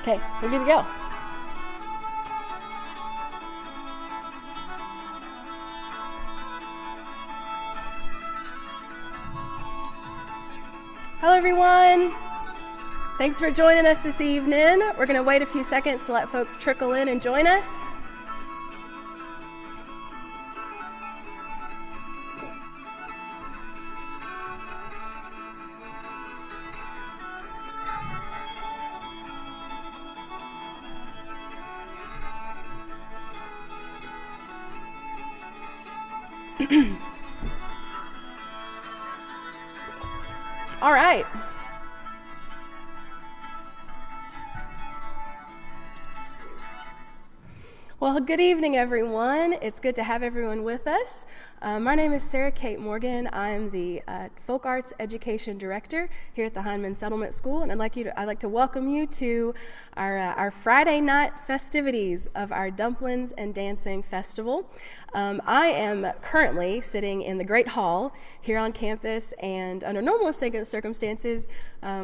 Okay, we're good to go. Hello, everyone. Thanks for joining us this evening. We're going to wait a few seconds to let folks trickle in and join us. All right. Well, good evening, everyone. It's good to have everyone with us. My name is Sarah Kate Morgan. I'm the Folk Arts Education Director here at the Hindman Settlement School, and I'd like to welcome you to our Friday night festivities of our Dumplins and Dancing Festival. I am currently sitting in the Great Hall here on campus, and under normal circumstances,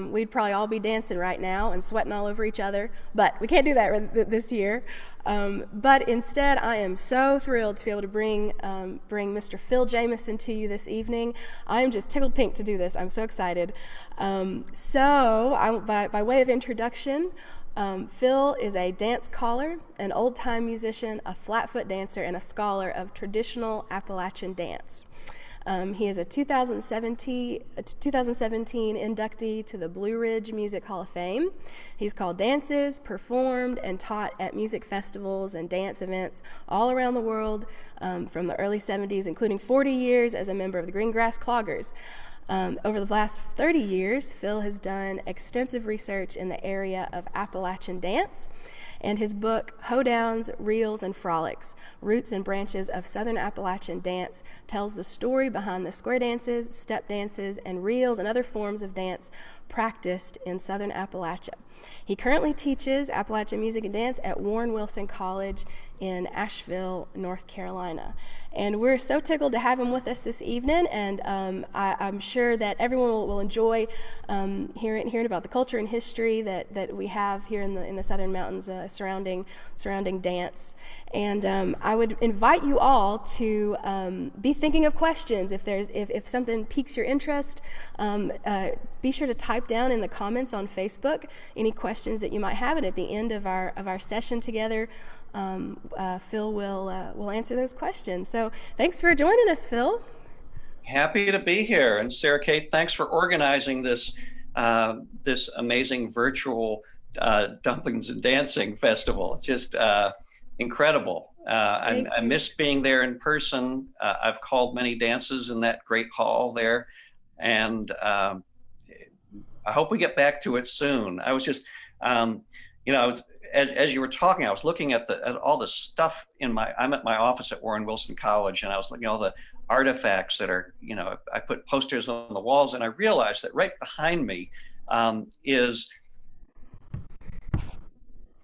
we'd probably all be dancing right now and sweating all over each other, but we can't do that this year. But instead, I am so thrilled to be able to bring Mr. Phil Jamison to you this evening. I am just tickled pink to do this. I'm so excited. By way of introduction, Phil is a dance caller, an old-time musician, a flatfoot dancer, and a scholar of traditional Appalachian dance. He is a 2017 inductee to the Blue Ridge Music Hall of Fame. He's called dances, performed, and taught at music festivals and dance events all around the world from the early 70s, including 40 years as a member of the Greengrass Cloggers. Over the last 30 years, Phil has done extensive research in the area of Appalachian dance, and his book, Hoedowns, Reels, and Frolics, Roots and Branches of Southern Appalachian Dance, tells the story behind the square dances, step dances, and reels and other forms of dance practiced in Southern Appalachia. He currently teaches Appalachian music and dance at Warren Wilson College in Asheville, North Carolina. And we're so tickled to have him with us this evening, and I'm sure that everyone will enjoy hearing about the culture and history that we have here in the Southern Mountains surrounding dance. And I would invite you all to be thinking of questions. If something piques your interest, be sure to type down in the comments on Facebook any questions that you might have, and at the end of our session together, Phil will answer those questions. So thanks for joining us, Phil. Happy to be here. And Sarah Kate, thanks for organizing this amazing virtual Dumplings and Dancing Festival. It's just incredible. I miss being there in person. I've called many dances in that great hall there, and I hope we get back to it soon. I was just, as you were talking, I was looking at all the stuff I'm at my office at Warren Wilson College, and I was looking at all the artifacts that are, I put posters on the walls, and I realized that right behind me is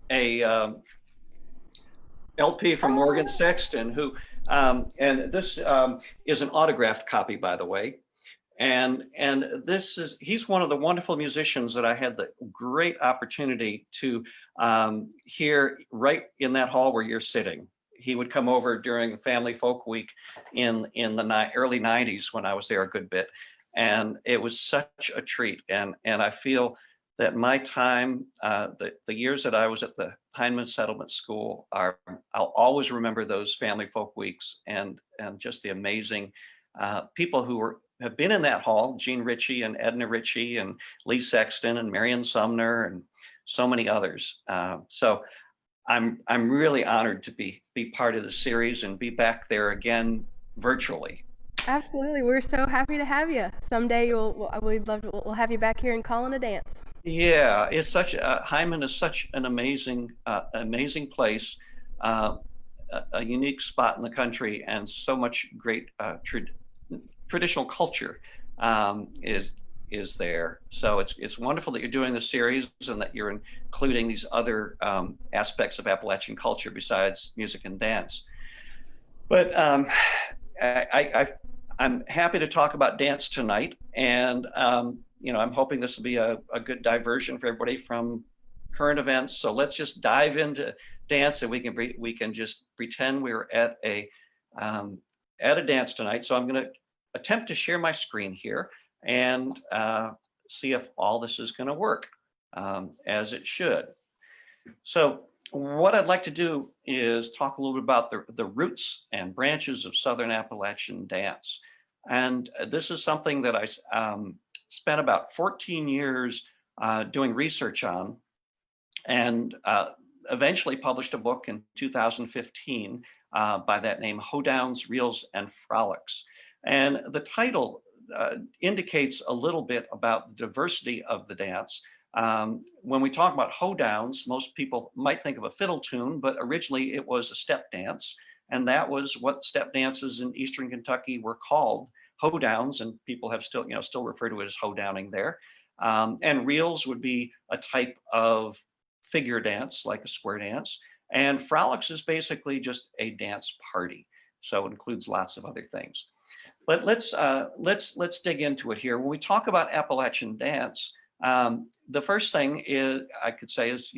a LP from Morgan Sexton, who, and this is an autographed copy, by the way. And he's one of the wonderful musicians that I had the great opportunity to hear right in that hall where you're sitting. He would come over during Family Folk Week in the early 90s when I was there a good bit. And it was such a treat. And I feel that my time, the years that I was at the Hindman Settlement School, I'll always remember those Family Folk Weeks and just the amazing people who have been in that hall, Gene Ritchie and Edna Ritchie and Lee Sexton and Marion Sumner and so many others. So I'm really honored to be part of the series and be back there again virtually. Absolutely, we're so happy to have you. Someday we'll have you back here and calling a dance. Yeah, it's Hyman is such an amazing place, a unique spot in the country, and so much great traditional culture is there. So it's wonderful that you're doing this series and that you're including these other aspects of Appalachian culture besides music and dance. But I'm happy to talk about dance tonight, and I'm hoping this will be a good diversion for everybody from current events. So let's just dive into dance, and we can just pretend we're at a dance tonight. So I'm going to attempt to share my screen here and see if all this is going to work as it should. So what I'd like to do is talk a little bit about the roots and branches of Southern Appalachian dance. And this is something that I spent about 14 years doing research on, and eventually published a book in 2015 by that name, Hoedowns, Reels, and Frolics. And the title indicates a little bit about the diversity of the dance. When we talk about hoedowns, most people might think of a fiddle tune, but originally it was a step dance. And that was what step dances in Eastern Kentucky were called, hoedowns, and people have still refer to it as hoedowning there. And reels would be a type of figure dance, like a square dance. And frolics is basically just a dance party. So it includes lots of other things. But let's dig into it here. When we talk about Appalachian dance, the first thing I could say is,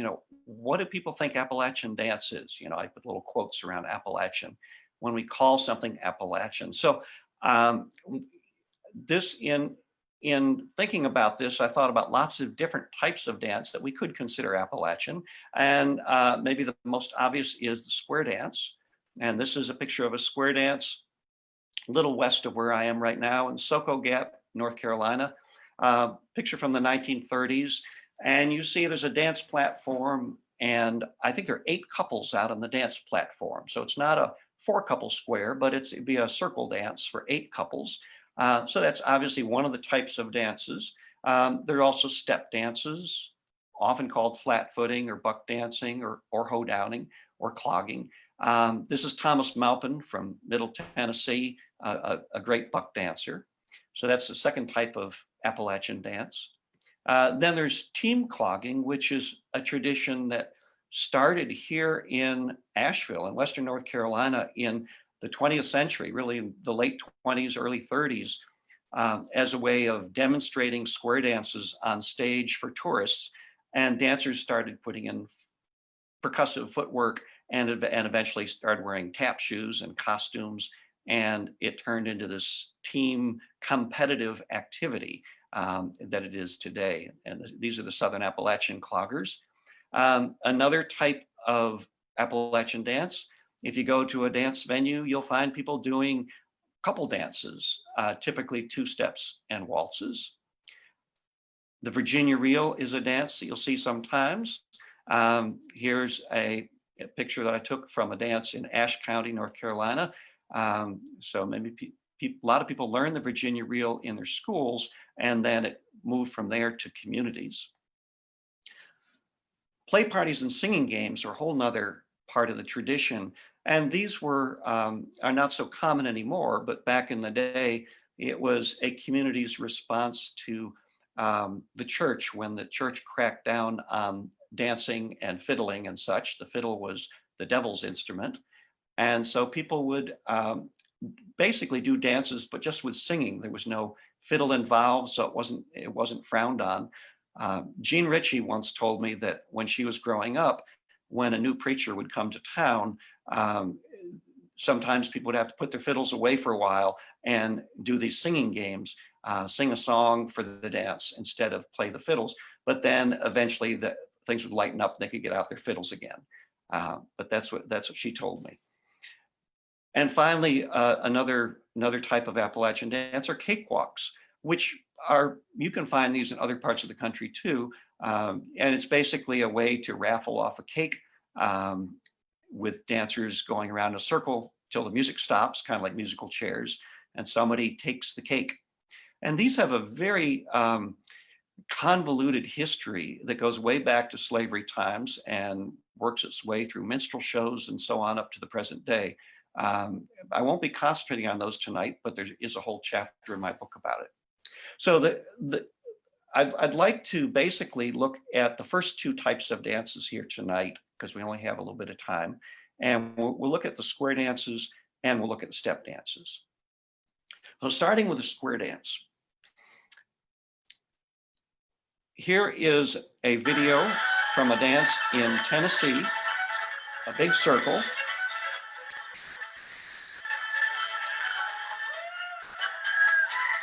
what do people think Appalachian dance is? I put little quotes around Appalachian when we call something Appalachian. So in thinking about this, I thought about lots of different types of dance that we could consider Appalachian. And maybe the most obvious is the square dance. And this is a picture of a square dance a little west of where I am right now in Soco Gap, North Carolina. Picture from the 1930s. And you see there's a dance platform, and I think there are 8 couples out on the dance platform. So it's not a 4-couple square, but it'd be a circle dance for 8 couples. So that's obviously one of the types of dances. There are also step dances, often called flat footing or buck dancing or hoedowning or clogging. This is Thomas Maupin from Middle Tennessee, a great buck dancer. So that's the second type of Appalachian dance. Then there's team clogging, which is a tradition that started here in Asheville in Western North Carolina in the 20th century, really in the late 20s, early 30s, as a way of demonstrating square dances on stage for tourists. And dancers started putting in percussive footwork and eventually started wearing tap shoes and costumes. And it turned into this team competitive activity that it is today. And these are the Southern Appalachian cloggers. Another type of Appalachian dance, if you go to a dance venue, you'll find people doing couple dances, typically 2 steps and waltzes. The Virginia reel is a dance that you'll see sometimes. Here's a picture that I took from a dance in Ashe County, North Carolina. So maybe a lot of people learn the Virginia reel in their schools, and then it moved from there to communities. Play parties and singing games are a whole nother part of the tradition. And these are not so common anymore, but back in the day, it was a community's response to the church when the church cracked down on dancing and fiddling and such. The fiddle was the devil's instrument. And so people would basically do dances, but just with singing. There was no fiddle involved, so it wasn't frowned on. Jean Ritchie once told me that when she was growing up, when a new preacher would come to town, sometimes people would have to put their fiddles away for a while and do these singing games, sing a song for the dance instead of play the fiddles. But then eventually things would lighten up and they could get out their fiddles again. But that's what she told me. And finally, another type of Appalachian dance are cakewalks, which you can find these in other parts of the country too. And it's basically a way to raffle off a cake with dancers going around in a circle till the music stops, kind of like musical chairs, and somebody takes the cake. And these have a very convoluted history that goes way back to slavery times and works its way through minstrel shows and so on up to the present day. I won't be concentrating on those tonight, but there is a whole chapter in my book about it. So I'd like to basically look at the first 2 types of dances here tonight, because we only have a little bit of time. And we'll look at the square dances and we'll look at the step dances. So starting with the square dance. Here is a video from a dance in Tennessee, a big circle.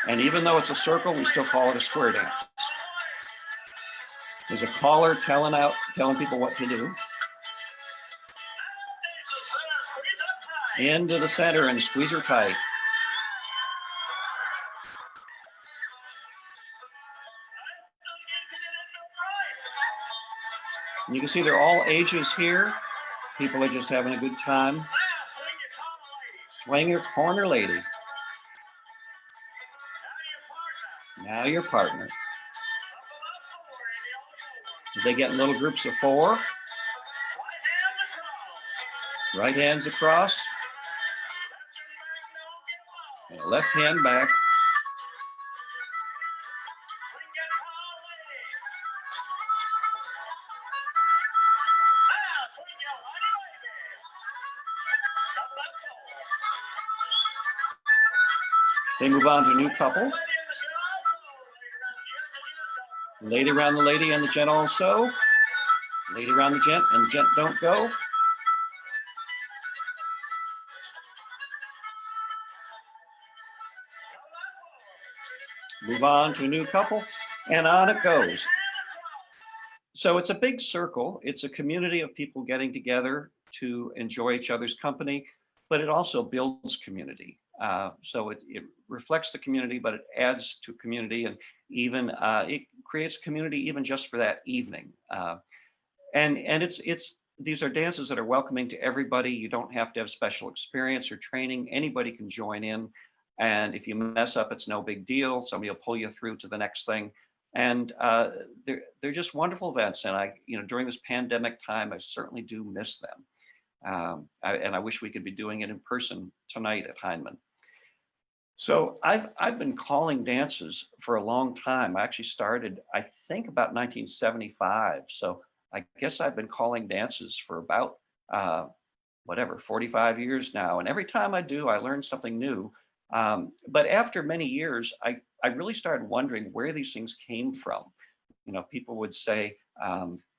And even though it's a circle, we still call it a square dance. There's a caller telling people what to do. Into the center and squeeze her tight. And you can see they're all ages here. People are just having a good time. Swing your corner, lady. Now your partner. They get in little groups of 4. Right hands across. And left hand back. They move on to a new couple. Lady around the lady and the gent also. Lady around the gent and the gent don't go. Move on to a new couple, and on it goes. So it's a big circle. It's a community of people getting together to enjoy each other's company, but it also builds community. So it reflects the community, but it adds to community, and even it creates community even just for that evening. And these are dances that are welcoming to everybody. You don't have to have special experience or training. Anybody can join in. And if you mess up, it's no big deal. Somebody will pull you through to the next thing. And they're just wonderful events. And during this pandemic time, I certainly do miss them. And I wish we could be doing it in person tonight at Heinemann. So I've been calling dances for a long time. I actually started, I think, about 1975. So I guess I've been calling dances for about 45 years now. And every time I do, I learn something new. But after many years, I really started wondering where these things came from. People would say,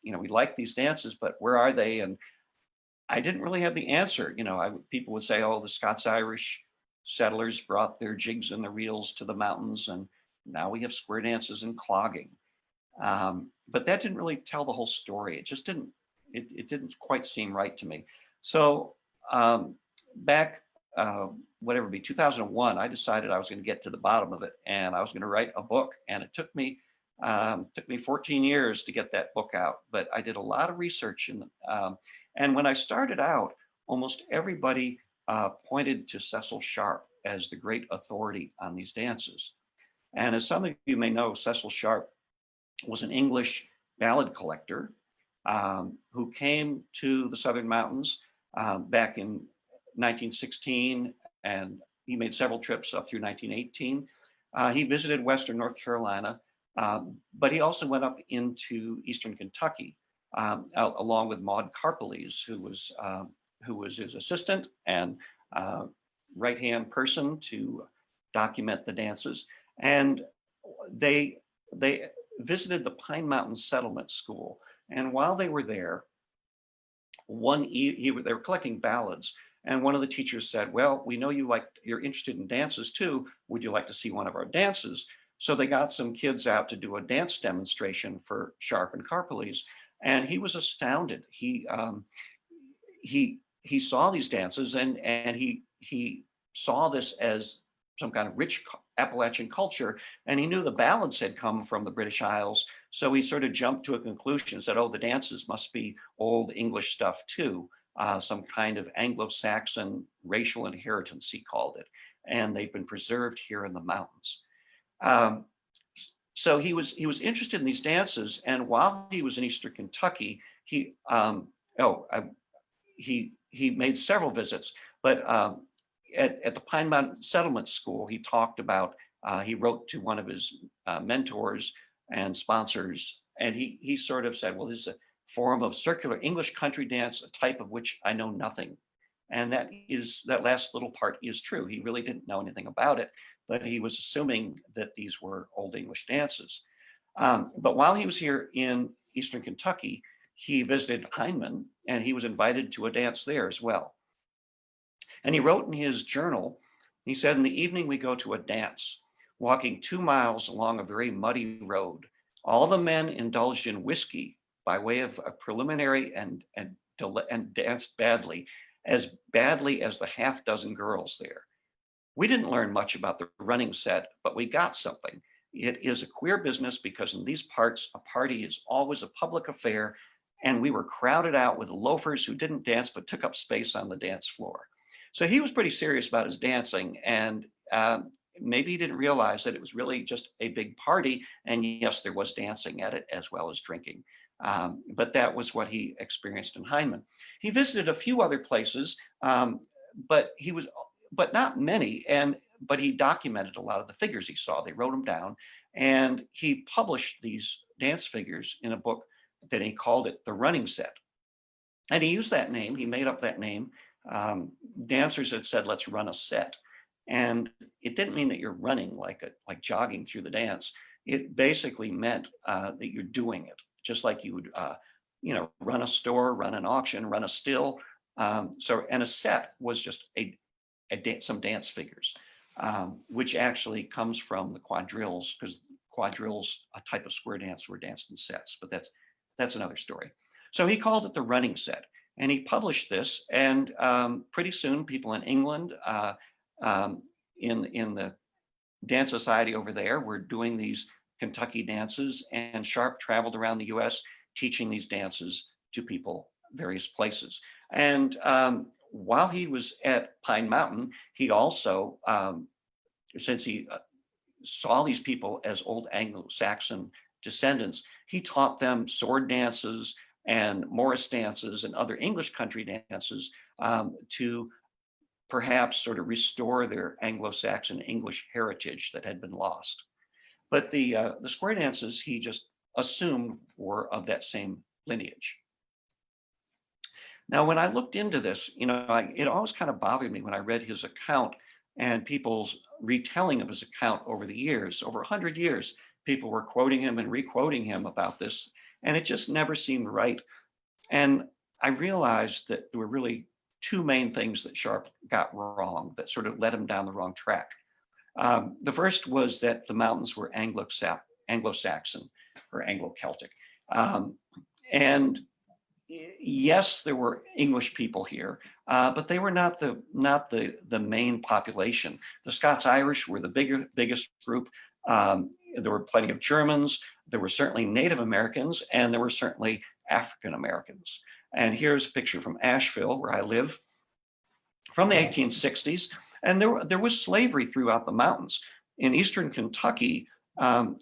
we like these dances, but where are they? And I didn't really have the answer. People would say, oh, the Scots-Irish settlers brought their jigs and the reels to the mountains, and now we have square dances and clogging. But that didn't really tell the whole story. It just didn't, it didn't quite seem right to me. So back, whatever it be, 2001, I decided I was going to get to the bottom of it, and I was going to write a book. And it took me 14 years to get that book out, but I did a lot of research and when I started out, almost everybody pointed to Cecil Sharp as the great authority on these dances. And as some of you may know, Cecil Sharp was an English ballad collector who came to the Southern Mountains back in 1916, and he made several trips up through 1918. He visited Western North Carolina, but he also went up into Eastern Kentucky, along with Maud Carpeles, who was his assistant and right-hand person to document the dances. And they visited the Pine Mountain Settlement School. And while they were there, they were collecting ballads. And one of the teachers said, well, we know you're interested in dances too. Would you like to see one of our dances? So they got some kids out to do a dance demonstration for Sharp and Carpeles. And he was astounded. He saw these dances and he saw this as some kind of rich Appalachian culture, and he knew the ballads had come from the British Isles. So he sort of jumped to a conclusion and said, oh, the dances must be old English stuff too, some kind of Anglo-Saxon racial inheritance, he called it. And they've been preserved here in the mountains. So he was interested in these dances, and while he was in Eastern Kentucky, he made several visits. But at the Pine Mountain Settlement School, he talked about, he wrote to one of his mentors and sponsors, and he sort of said, well, this is a form of circular English country dance, a type of which I know nothing. And that last little part is true. He really didn't know anything about it, but he was assuming that these were old English dances. But while he was here in Eastern Kentucky, he visited Heinemann, and he was invited to a dance there as well. And he wrote in his journal, he said, in the evening we go to a dance, walking 2 miles along a very muddy road. All the men indulged in whiskey by way of a preliminary and danced badly as the half dozen girls there. We didn't learn much about the running set, but we got something. It is a queer business because in these parts, a party is always a public affair, and we were crowded out with loafers who didn't dance but took up space on the dance floor. So he was pretty serious about his dancing, and maybe he didn't realize that it was really just a big party, and yes, there was dancing at it as well as drinking. But that was what he experienced in Heinemann. He visited a few other places, but not many, but he documented a lot of the figures he saw. They wrote them down, and he published these dance figures in a book that he called it The Running Set. And he used that name, he made up that name. Dancers had said, let's run a set. And it didn't mean that you're running like jogging through the dance. It basically meant that you're doing it, just like you would run a store, run an auction, run a still. And a set was just some dance figures, which actually comes from the quadrilles, because quadrilles, a type of square dance, were danced in sets, but that's another story. So he called it The Running Set, and he published this, and pretty soon people in England, in the dance society over there, were doing these Kentucky dances, and Sharp traveled around the US teaching these dances to people various places. And while he was at Pine Mountain, he also, since he saw these people as old Anglo-Saxon descendants, he taught them sword dances and Morris dances and other English country dances to perhaps sort of restore their Anglo-Saxon English heritage that had been lost. But the square dances he just assumed were of that same lineage. Now, when I looked into this, it always kind of bothered me when I read his account and people's retelling of his account over the years. Over 100 years, people were quoting him and re-quoting him about this, and it just never seemed right. And I realized that there were really two main things that Sharp got wrong that sort of led him down the wrong track. The first was that the mountains were Anglo-Saxon or Anglo-Celtic. And yes, there were English people here, but they were not the main population. The Scots-Irish were the biggest group. There were plenty of Germans. There were certainly Native Americans, and there were certainly African Americans. And here's a picture from Asheville, where I live, from the 1860s. And there was slavery throughout the mountains. In eastern Kentucky,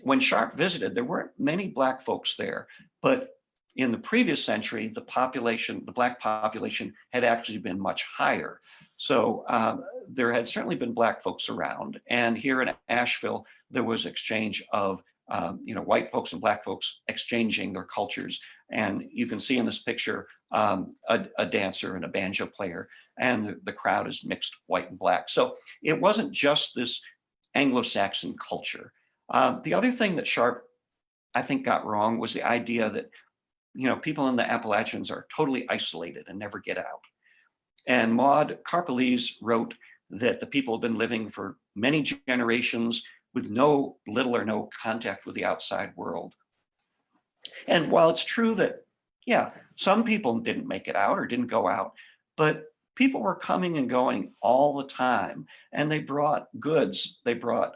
when Sharp visited, there weren't many Black folks there, but in the previous century, the Black population had actually been much higher. So there had certainly been Black folks around. And here in Asheville, there was exchange of white folks and Black folks exchanging their cultures. And you can see in this picture a dancer and a banjo player, and the crowd is mixed white and Black. So it wasn't just this Anglo-Saxon culture. The other thing that Sharp, I think, got wrong was the idea that people in the Appalachians are totally isolated and never get out. And Maud Karpeles wrote that the people have been living for many generations with little or no contact with the outside world. And while it's true that, some people didn't make it out or didn't go out, but people were coming and going all the time, and they brought goods, they brought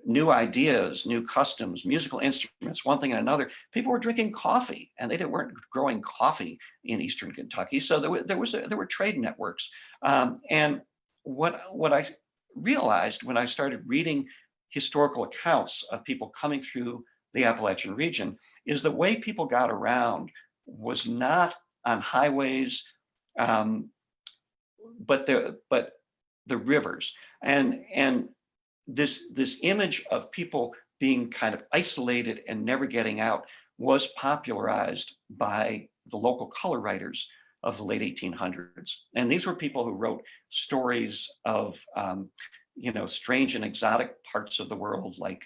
new ideas, new customs, musical instruments, one thing and another. People were drinking coffee, and they weren't growing coffee in Eastern Kentucky. So there were trade networks. And what I realized when I started reading historical accounts of people coming through the Appalachian region is the way people got around was not on highways, but the rivers. And this image of people being kind of isolated and never getting out was popularized by the local color writers of the late 1800s. And these were people who wrote stories of, strange and exotic parts of the world, like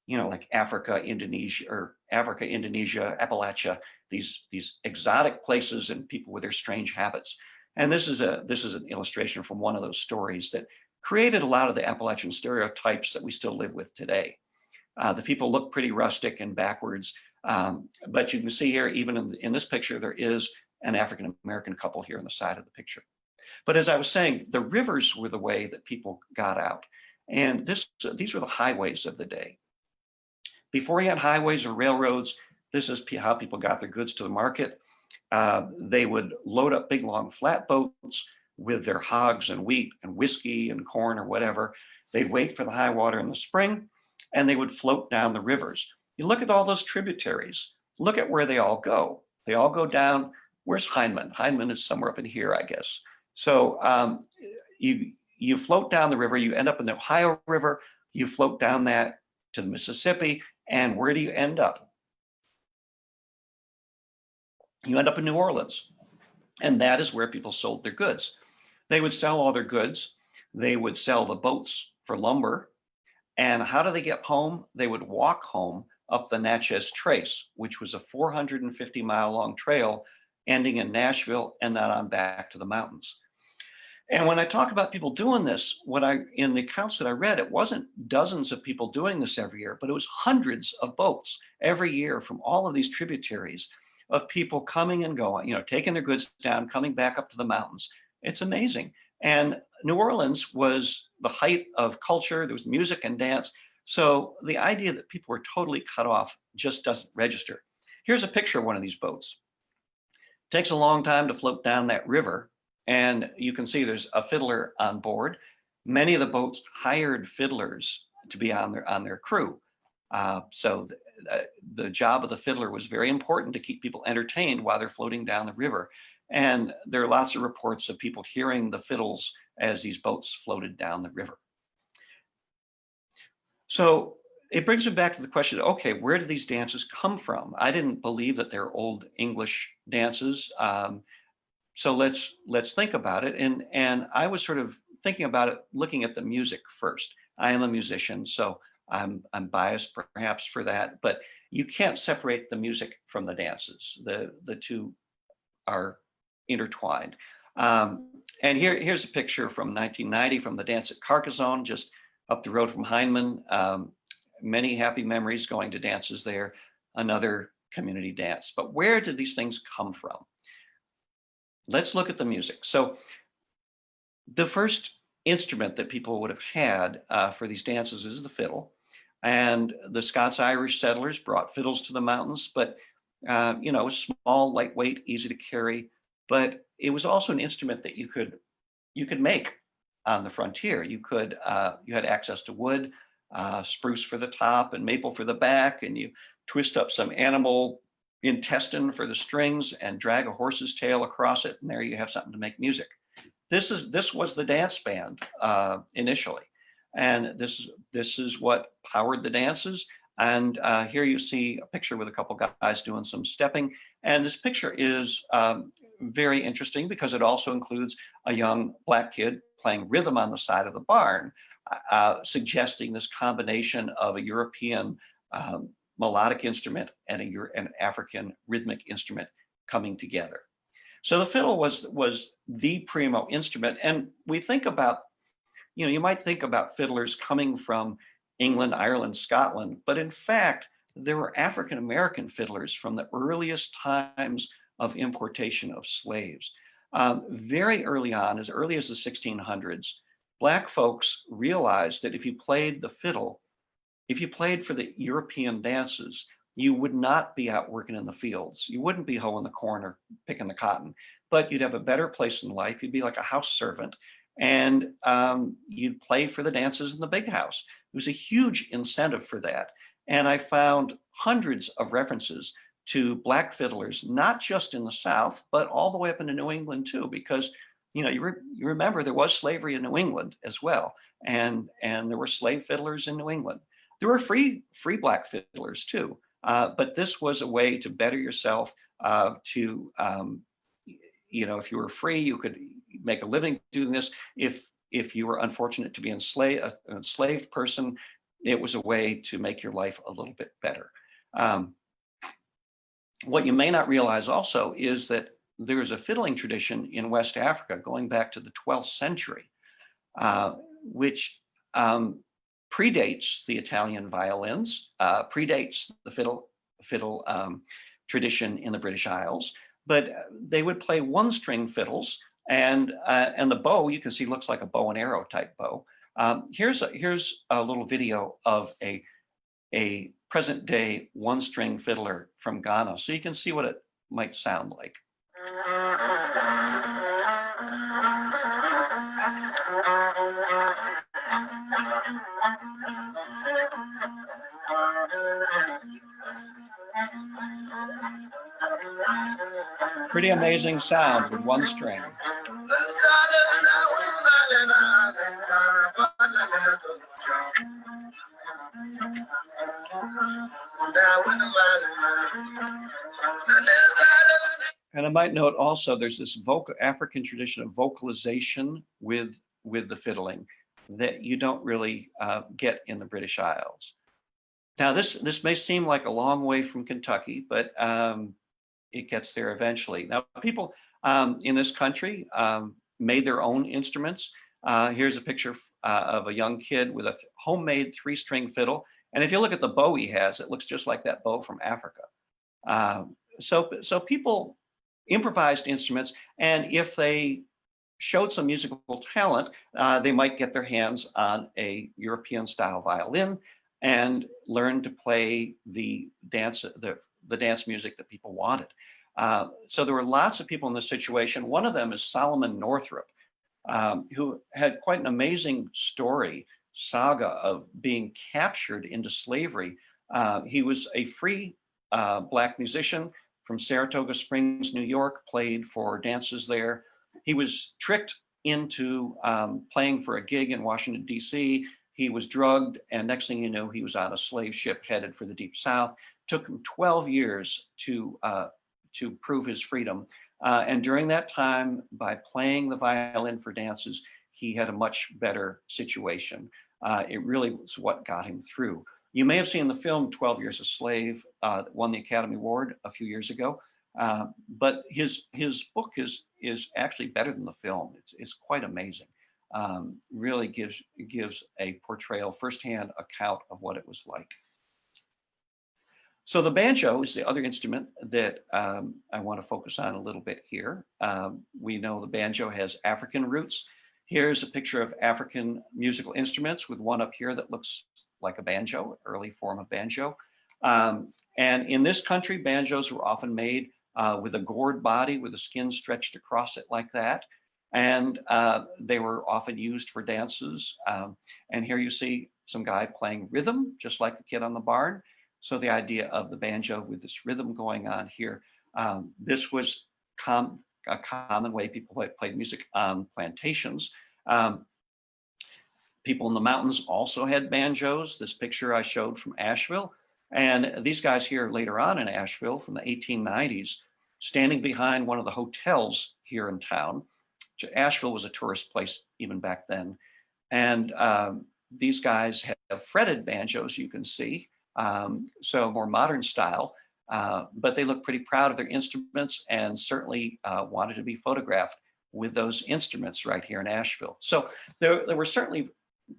like Africa, Indonesia, Appalachia, these exotic places and people with their strange habits. And this is an illustration from one of those stories that created a lot of the Appalachian stereotypes that we still live with today. The people look pretty rustic and backwards, but you can see here, even in this picture, there is an African-American couple here on the side of the picture. But as I was saying, the rivers were the way that people got out. And these were the highways of the day. Before you had highways or railroads, this is how people got their goods to the market. They would load up big, long flatboats with their hogs and wheat and whiskey and corn or whatever. They'd wait for the high water in the spring, and they would float down the rivers. You look at all those tributaries. Look at where they all go. They all go down. Where's Hindman? Hindman is somewhere up in here, I guess. So you float down the river. You end up in the Ohio River. You float down that to the Mississippi. And where do you end up? You end up in New Orleans. And that is where people sold their goods. They would sell all their goods. They would sell the boats for lumber. And how do they get home? They would walk home up the Natchez Trace, which was a 450-mile long trail ending in Nashville and then on back to the mountains. And when I talk about people doing this, in the accounts that I read, it wasn't dozens of people doing this every year, but it was hundreds of boats every year from all of these tributaries of people coming and going, taking their goods down, coming back up to the mountains. It's amazing. And New Orleans was the height of culture. There was music and dance. So the idea that people were totally cut off just doesn't register. Here's a picture of one of these boats. It takes a long time to float down that river. And you can see there's a fiddler on board. Many of the boats hired fiddlers to be on their crew. So the job of the fiddler was very important to keep people entertained while they're floating down the river. And there are lots of reports of people hearing the fiddles as these boats floated down the river. So it brings me back to the question, okay, where do these dances come from? I didn't believe that they're old English dances. So let's think about it. And I was sort of thinking about it, looking at the music first. I am a musician, so I'm biased perhaps for that, but you can't separate the music from the dances. The two are intertwined. And here's a picture from 1990 from the dance at Carcassonne, just up the road from Hindman. Many happy memories going to dances there, another community dance. But where did these things come from? Let's look at the music. So the first instrument that people would have had for these dances is the fiddle. And the Scots-Irish settlers brought fiddles to the mountains, but small, lightweight, easy to carry. But it was also an instrument that you could make on the frontier. You had access to wood, spruce for the top and maple for the back, and you twist up some animal intestine for the strings and drag a horse's tail across it, and there you have something to make music. This was the dance band initially, and this is what powered the dances. And here you see a picture with a couple guys doing some stepping, and this picture is very interesting because it also includes a young black kid playing rhythm on the side of the barn, suggesting this combination of a European melodic instrument and an African rhythmic instrument coming together. So the fiddle was the primo instrument. And we think about, you might think about fiddlers coming from England, Ireland, Scotland, but in fact, there were African-American fiddlers from the earliest times of importation of slaves. Very early on, as early as the 1600s, Black folks realized that if you played the fiddle, if you played for the European dances, you would not be out working in the fields. You wouldn't be hoeing the corn or picking the cotton, but you'd have a better place in life. You'd be like a house servant, and you'd play for the dances in the big house. It was a huge incentive for that. And I found hundreds of references to Black fiddlers, not just in the South, but all the way up into New England too, because you remember there was slavery in New England as well, and there were slave fiddlers in New England. There were free Black fiddlers too, but this was a way to better yourself. If you were free, you could make a living doing this. If you were unfortunate to be an enslaved person, it was a way to make your life a little bit better. What you may not realize also is that there is a fiddling tradition in West Africa going back to the 12th century, which predates the Italian violins, predates the fiddle tradition in the British Isles, but they would play one-string fiddles, and the bow, you can see, looks like a bow and arrow type bow. Here's a little video of a present day one-string fiddler from Ghana, so you can see what it might sound like. Pretty amazing sound with one string. And I might note also, there's this African tradition of vocalization with the fiddling that you don't really get in the British Isles. Now, this may seem like a long way from Kentucky, but it gets there eventually. Now, people in this country made their own instruments. Here's a picture of a young kid with a homemade 3-string fiddle. And if you look at the bow he has, it looks just like that bow from Africa. So people improvised instruments, and if they showed some musical talent, they might get their hands on a European style violin and learn to play the dance music that people wanted. So there were lots of people in this situation. One of them is Solomon Northrop, who had quite an amazing saga of being captured into slavery. He was a free Black musician from Saratoga Springs, New York, played for dances there. He was tricked into playing for a gig in Washington, D.C. He was drugged, and next thing you know, he was on a slave ship headed for the Deep South. Took him 12 years to prove his freedom. And during that time, by playing the violin for dances, he had a much better situation. It really was what got him through. You may have seen the film 12 Years a Slave that won the Academy Award a few years ago, but his book is actually better than the film. It's quite amazing. Really gives a portrayal, firsthand account of what it was like. So the banjo is the other instrument that I want to focus on a little bit here. We know the banjo has African roots. Here's a picture of African musical instruments with one up here that looks like a banjo, early form of banjo. And in this country, banjos were often made with a gourd body with the skin stretched across it like that. And they were often used for dances. And here you see some guy playing rhythm, just like the kid on the barn. So the idea of the banjo with this rhythm going on here, this was a common way people played music on plantations. People in the mountains also had banjos. This picture I showed from Asheville. And these guys here later on in Asheville from the 1890s, standing behind one of the hotels here in town. Asheville was a tourist place even back then. And these guys have fretted banjos, you can see. So more modern style, but they look pretty proud of their instruments and certainly wanted to be photographed with those instruments right here in Asheville. So there were certainly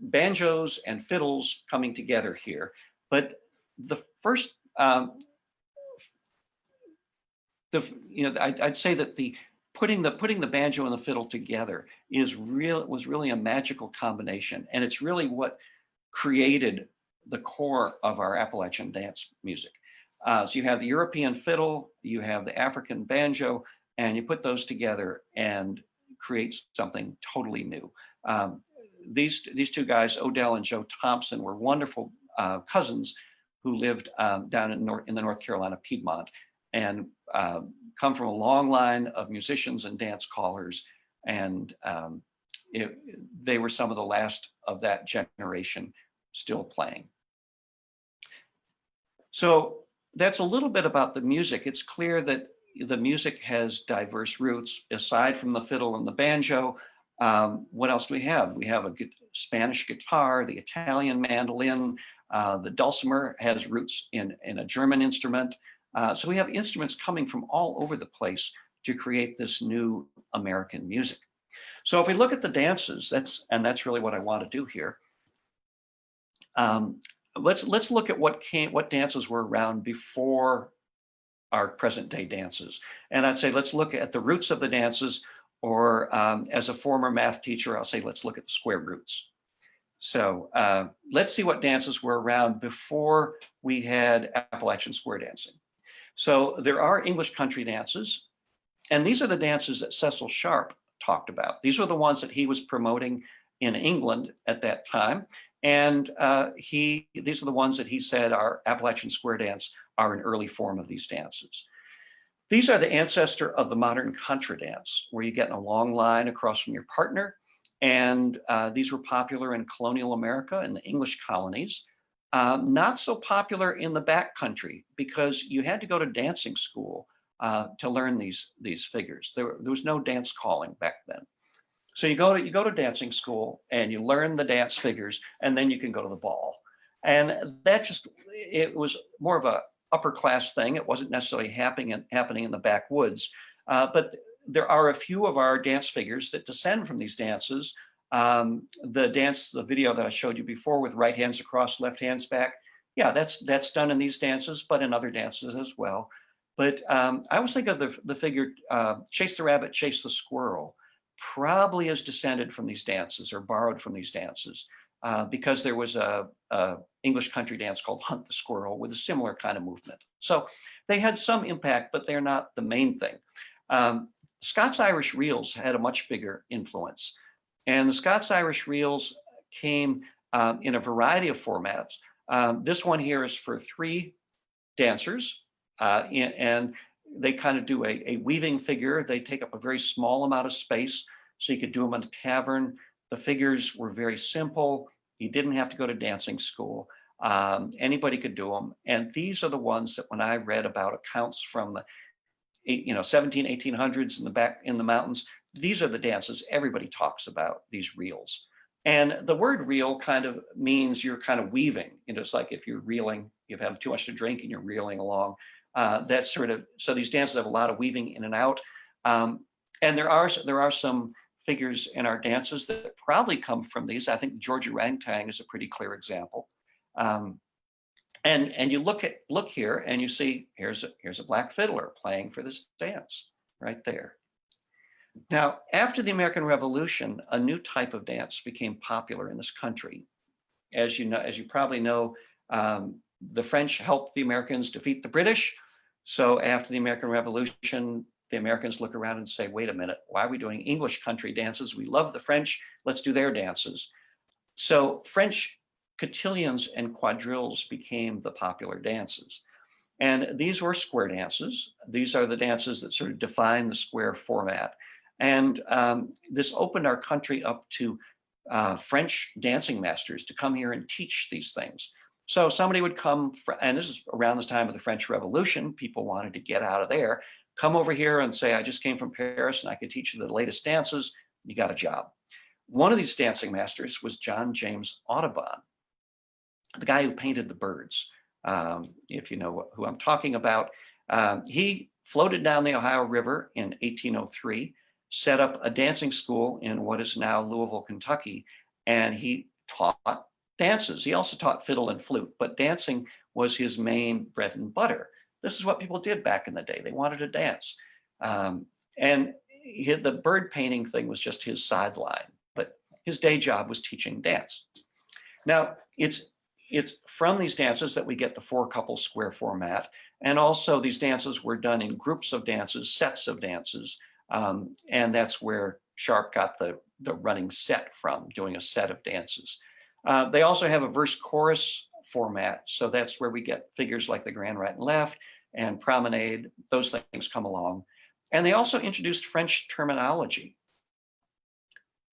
banjos and fiddles coming together here, but the first, I'd say that putting the banjo and the fiddle together was really a magical combination, and it's really what created the core of our Appalachian dance music. So you have the European fiddle, you have the African banjo, and you put those together and create something totally new. These two guys, Odell and Joe Thompson, were wonderful cousins who lived down in the North Carolina Piedmont, and come from a long line of musicians and dance callers, and they were some of the last of that generation still playing. So that's a little bit about the music. It's clear that the music has diverse roots. Aside from the fiddle and the banjo, What else do we have? We have a Spanish guitar, the Italian mandolin, the dulcimer has roots in a German instrument. So we have instruments coming from all over the place to create this new American music. So if we look at the dances, that's really what I want to do here. Let's look at what dances were around before our present day dances. And I'd say let's look at the roots of the dances, or as a former math teacher, I'll say let's look at the square roots. So let's see what dances were around before we had Appalachian square dancing. So there are English country dances, and these are the dances that Cecil Sharp talked about. These were the ones that he was promoting in England at that time. And these are the ones that he said are Appalachian square dance are an early form of these dances. These are the ancestor of the modern contra dance, where you get in a long line across from your partner. And these were popular in colonial America and the English colonies. Not so popular in the backcountry, because you had to go to dancing school to learn these figures. There was no dance calling back then. So you go to dancing school and you learn the dance figures, and then you can go to the ball. And it was more of a upper class thing. It wasn't necessarily happening in the backwoods. But there are a few of our dance figures that descend from these dances. The video that I showed you before with right hands across, left hands back. Yeah, that's done in these dances, but in other dances as well. But I always think of the figure, chase the rabbit, chase the squirrel, probably is descended from these dances or borrowed from these dances, because there was a English country dance called Hunt the Squirrel with a similar kind of movement. So they had some impact, but they're not the main thing. Scots-Irish reels had a much bigger influence. And the Scots-Irish reels came in a variety of formats. This one here is for 3 dancers, and they kind of do a weaving figure. They take up a very small amount of space, so you could do them in a tavern. The figures were very simple. You didn't have to go to dancing school. Anybody could do them. And these are the ones that when I read about accounts from the 1800s in the mountains, these are the dances everybody talks about, these reels. And the word reel kind of means you're kind of weaving. It's like if you're reeling, you've had too much to drink and you're reeling along. So these dances have a lot of weaving in and out. And there are some figures in our dances that probably come from these. I think Georgia Ragtime is a pretty clear example. And you look here and you see here's a black fiddler playing for this dance right there. Now, after the American Revolution, a new type of dance became popular in this country. As you probably know, the French helped the Americans defeat the British. So after the American Revolution, the Americans look around and say, wait a minute, why are we doing English country dances? We love the French, let's do their dances. So French cotillions and quadrilles became the popular dances. And these were square dances. These are the dances that sort of define the square format. And this opened our country up to French dancing masters to come here and teach these things. So somebody would come, and this is around this time of the French Revolution, people wanted to get out of there, come over here and say, I just came from Paris and I could teach you the latest dances, you got a job. One of these dancing masters was John James Audubon, the guy who painted the birds. If you know who I'm talking about. He floated down the Ohio River in 1803, set up a dancing school in what is now Louisville, Kentucky, and he taught dances. He also taught fiddle and flute, but dancing was his main bread and butter. This is what people did back in the day. They wanted to dance. And the bird painting thing was just his sideline, but his day job was teaching dance. Now, it's from these dances that we get the 4-couple square format. And also these dances were done in groups of dances, sets of dances. And that's where Sharp got the running set from, doing a set of dances. They also have a verse chorus format. So that's where we get figures like the grand right and left and promenade. Those things come along. And they also introduced French terminology.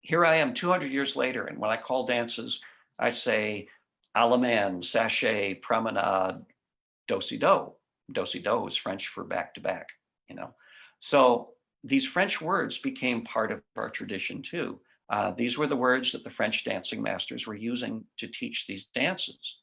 Here I am 200 years later, and when I call dances, I say allemande, sachet, promenade, do-si-do. Do-si-do is French for back to back, So these French words became part of our tradition too. These were the words that the French dancing masters were using to teach these dances.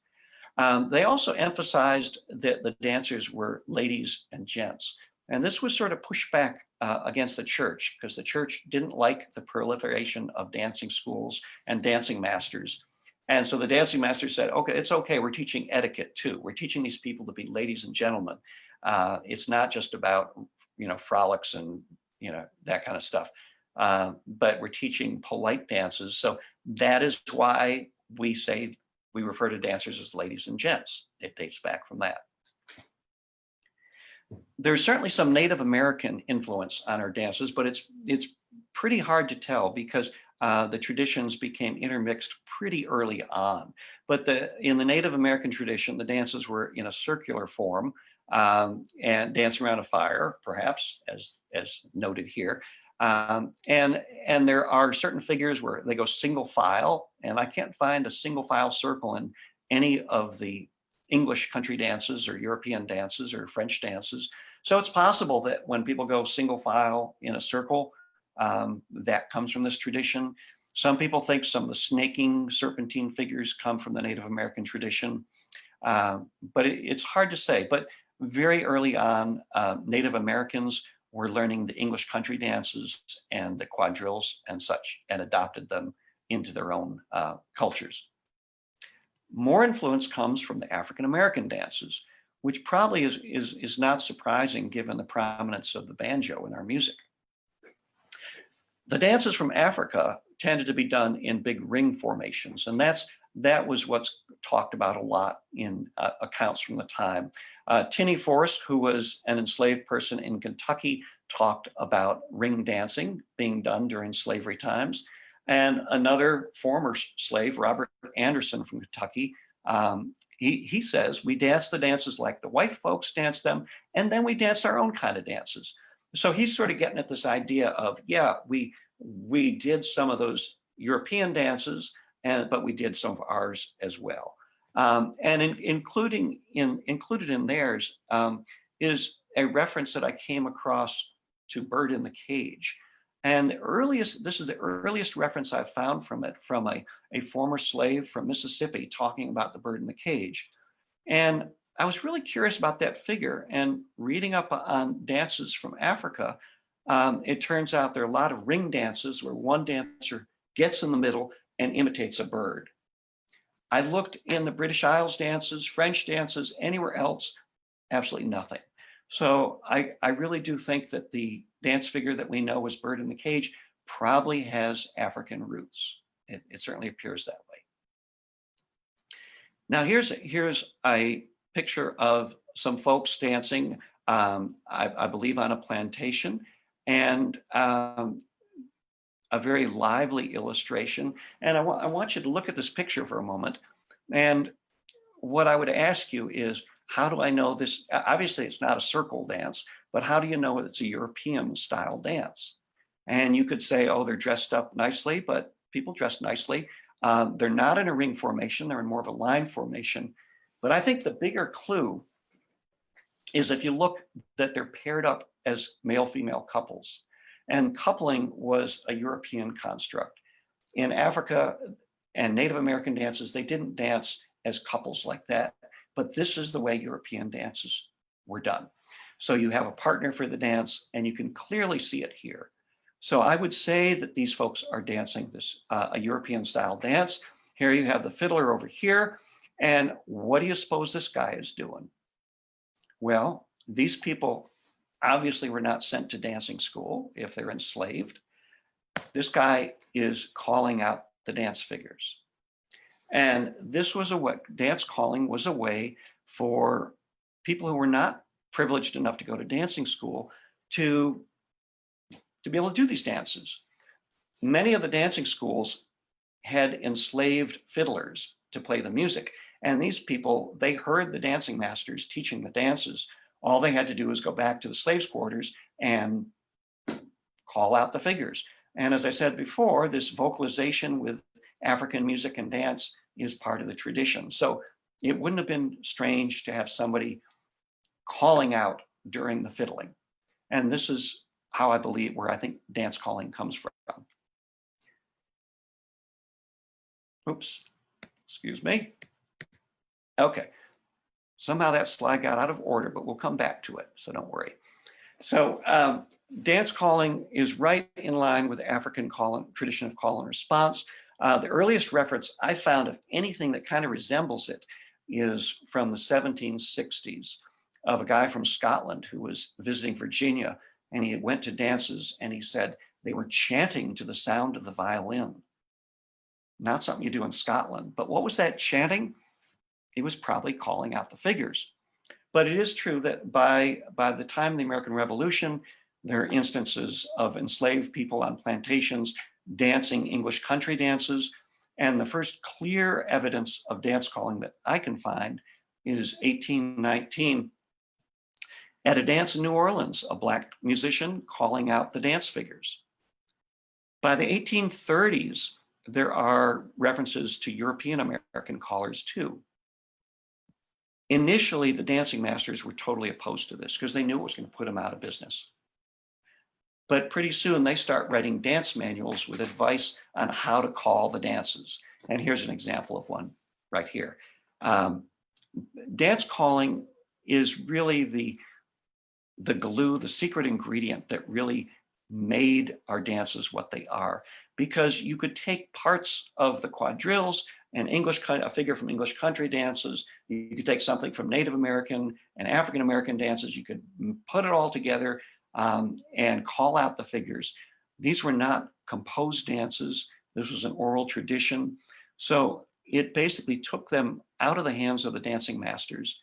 They also emphasized that the dancers were ladies and gents. And this was sort of pushback against the church, because the church didn't like the proliferation of dancing schools and dancing masters. And so the dancing masters said, okay, it's okay, we're teaching etiquette too. We're teaching these people to be ladies and gentlemen. It's not just about, frolics and, that kind of stuff. But we're teaching polite dances. So that is why we refer to dancers as ladies and gents. It dates back from that. There's certainly some Native American influence on our dances, but it's pretty hard to tell because the traditions became intermixed pretty early on. But in the Native American tradition, the dances were in a circular form and dancing around a fire, perhaps, as noted here. And there are certain figures where they go single file, and I can't find a single file circle in any of the English country dances or European dances or French dances. So it's possible that when people go single file in a circle, that comes from this tradition. Some people think some of the snaking serpentine figures come from the Native American tradition, but it's hard to say. But very early on, Native Americans were learning the English country dances and the quadrilles and such, and adopted them into their own cultures. More influence comes from the African American dances, which probably is not surprising given the prominence of the banjo in our music. The dances from Africa tended to be done in big ring formations, and that was what's talked about a lot in accounts from the time. Tinny Forrest, who was an enslaved person in Kentucky, talked about ring dancing being done during slavery times. And another former slave, Robert Anderson from Kentucky, he says, we dance the dances like the white folks dance them, and then we dance our own kind of dances. So he's sort of getting at this idea of, yeah, we did some of those European dances, but we did some of ours as well. And included in theirs is a reference that I came across to Bird in the Cage. And this is the earliest reference I've found from it, from a former slave from Mississippi talking about the bird in the cage. And I was really curious about that figure, and reading up on dances from Africa, it turns out there are a lot of ring dances where one dancer gets in the middle and imitates a bird. I looked in the British Isles dances, French dances, anywhere else, absolutely nothing. So I really do think that the dance figure that we know as Bird in the Cage probably has African roots. It certainly appears that way. Now here's a picture of some folks dancing, I believe on a plantation, and a very lively illustration. And I want you to look at this picture for a moment. And what I would ask you is, how do I know this? Obviously, it's not a circle dance, but how do you know it's a European style dance? And you could say, oh, they're dressed up nicely, but people dress nicely. They're not in a ring formation, they're in more of a line formation. But I think the bigger clue is if you look that they're paired up as male-female couples. And coupling was a European construct. In Africa and Native American dances, they didn't dance as couples like that. But this is the way European dances were done. So you have a partner for the dance, and you can clearly see it here. So I would say that these folks are dancing this a European style dance. Here you have the fiddler over here. And what do you suppose this guy is doing? Well, these people obviously were not sent to dancing school if they're enslaved. This guy is calling out the dance figures. And this was dance calling was a way for people who were not privileged enough to go to dancing school to be able to do these dances. Many of the dancing schools had enslaved fiddlers to play the music. And these people, they heard the dancing masters teaching the dances. All they had to do was go back to the slaves' quarters and call out the figures. And as I said before, this vocalization with African music and dance is part of the tradition. So it wouldn't have been strange to have somebody calling out during the fiddling. And this is how I believe, where I think dance calling comes from. Oops, excuse me. Okay, somehow that slide got out of order, but we'll come back to it, so don't worry. So dance calling is right in line with African tradition of call and response. The earliest reference I found of anything that kind of resembles it is from the 1760s of a guy from Scotland who was visiting Virginia, and he went to dances and he said they were chanting to the sound of the violin. Not something you do in Scotland, but what was that chanting? He was probably calling out the figures. But it is true that by the time of the American Revolution, there are instances of enslaved people on plantations dancing English country dances. And the first clear evidence of dance calling that I can find is 1819. At a dance in New Orleans, a Black musician calling out the dance figures. By the 1830s, there are references to European American callers too. Initially, the dancing masters were totally opposed to this because they knew it was going to put them out of business. But pretty soon they start writing dance manuals with advice on how to call the dances. And here's an example of one right here. Dance calling is really the glue, the secret ingredient that really made our dances what they are, because you could take parts of the quadrilles and a figure from English country dances, you could take something from Native American and African American dances, you could put it all together and call out the figures. These were not composed dances. This was an oral tradition. So it basically took them out of the hands of the dancing masters,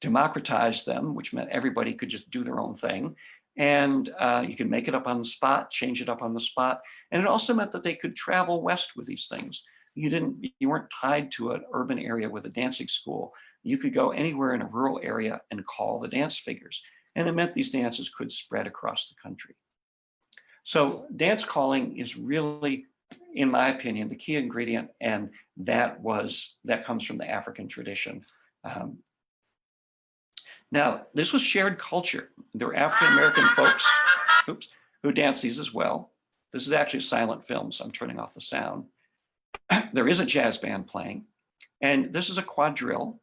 democratized them, which meant everybody could just do their own thing. And you could make it up on the spot, change it up on the spot. And it also meant that they could travel west with these things. You weren't tied to an urban area with a dancing school. You could go anywhere in a rural area and call the dance figures. And it meant these dances could spread across the country. So dance calling is really, in my opinion, the key ingredient, and that comes from the African tradition. Now, this was shared culture. There were African-American folks, who danced these as well. This is actually a silent film, so I'm turning off the sound. There is a jazz band playing, and this is a quadrille.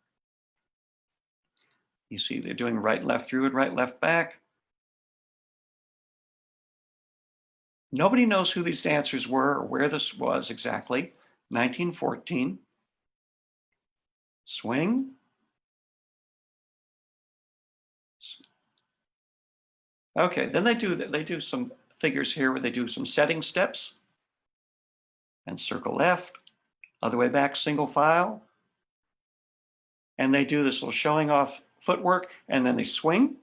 You see they're doing right, left through and right, left back. Nobody knows who these dancers were or where this was exactly. 1914. Swing. Okay, then they do some figures here where they do some setting steps and circle left, other way back, single file. And they do this little showing off footwork, and then they swing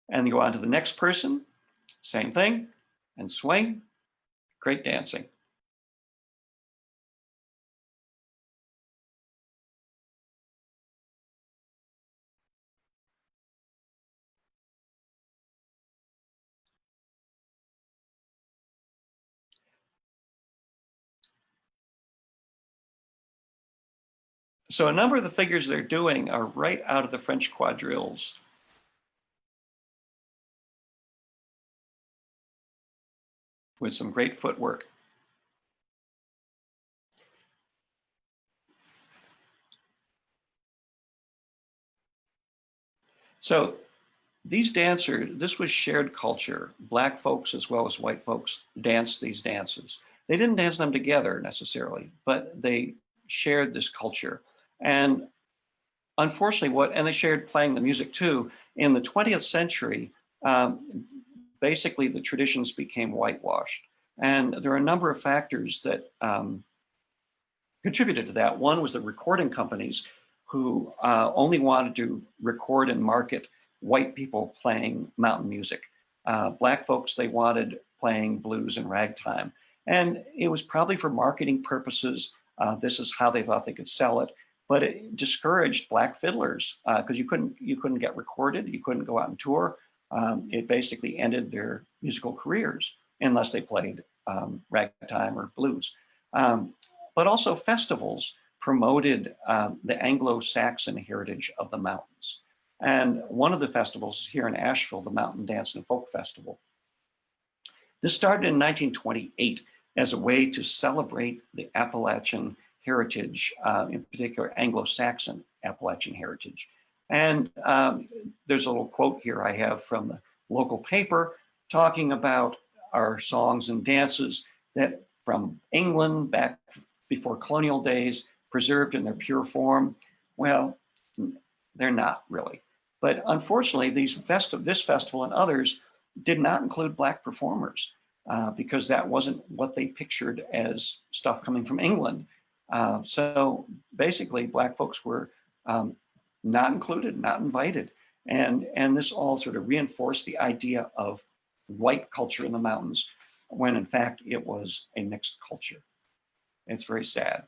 and you go on to the next person, same thing, and swing. Great dancing. So a number of the figures they're doing are right out of the French quadrilles. With some great footwork. So these dancers, this was shared culture. Black folks as well as white folks danced these dances. They didn't dance them together necessarily, but they shared this culture. And unfortunately, and they shared playing the music too. In the 20th century, basically the traditions became whitewashed. And there are a number of factors that contributed to that. One was the recording companies who only wanted to record and market white people playing mountain music. Black folks, they wanted playing blues and ragtime. And it was probably for marketing purposes. This is how they thought they could sell it. But it discouraged Black fiddlers because you couldn't get recorded, you couldn't go out and tour. It basically ended their musical careers unless they played ragtime or blues. But also festivals promoted the Anglo-Saxon heritage of the mountains. And one of the festivals here in Asheville, the Mountain Dance and Folk Festival. This started in 1928, as a way to celebrate the Appalachian heritage, in particular Anglo-Saxon Appalachian heritage. And there's a little quote here I have from the local paper talking about our songs and dances that from England back before colonial days, preserved in their pure form. Well, they're not really. But unfortunately, this festival and others did not include Black performers because that wasn't what they pictured as stuff coming from England. So basically, Black folks were not included, not invited. And this all sort of reinforced the idea of white culture in the mountains, when in fact it was a mixed culture. It's very sad.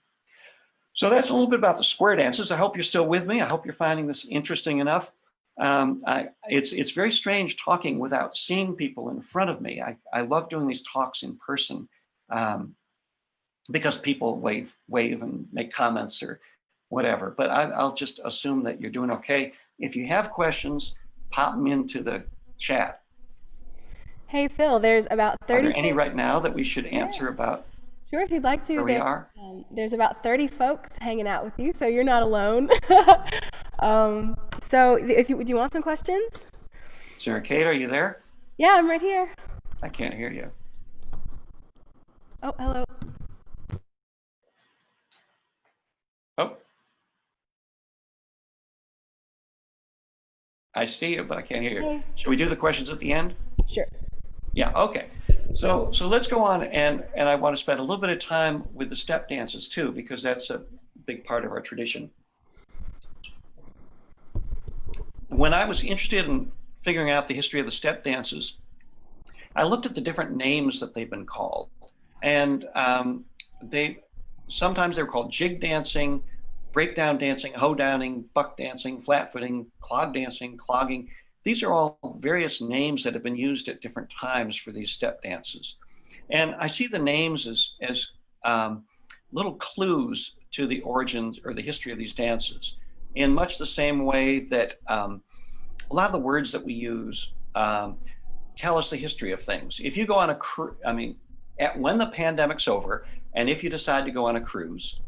So that's a little bit about the square dances. I hope you're still with me. I hope you're finding this interesting enough. It's very strange talking without seeing people in front of me. I love doing these talks in person because people wave and make comments or whatever. But I'll just assume that you're doing okay. If you have questions, pop them into the chat. Hey, Phil, there's about 30 Are there any folks right now that we should answer about? Sure, if you'd like to. Where we are? There's about 30 folks hanging out with you, so you're not alone. So do you want some questions? Sarah Kate, are you there? Yeah, I'm right here. I can't hear you. Oh, hello. Oh. I see you, but I can't hear you. Hey. Should we do the questions at the end? Sure. Yeah, okay. So let's go on, and I want to spend a little bit of time with the step dances too, because that's a big part of our tradition. When I was interested in figuring out the history of the step dances, I looked at the different names that they've been called. And sometimes they were called jig dancing, breakdown dancing, hoedowning, buck dancing, flat footing, clog dancing, clogging. These are all various names that have been used at different times for these step dances. And I see the names as little clues to the origins or the history of these dances, in much the same way that a lot of the words that we use tell us the history of things. If you go on a cruise, when the pandemic's over, and if you decide to go on a cruise,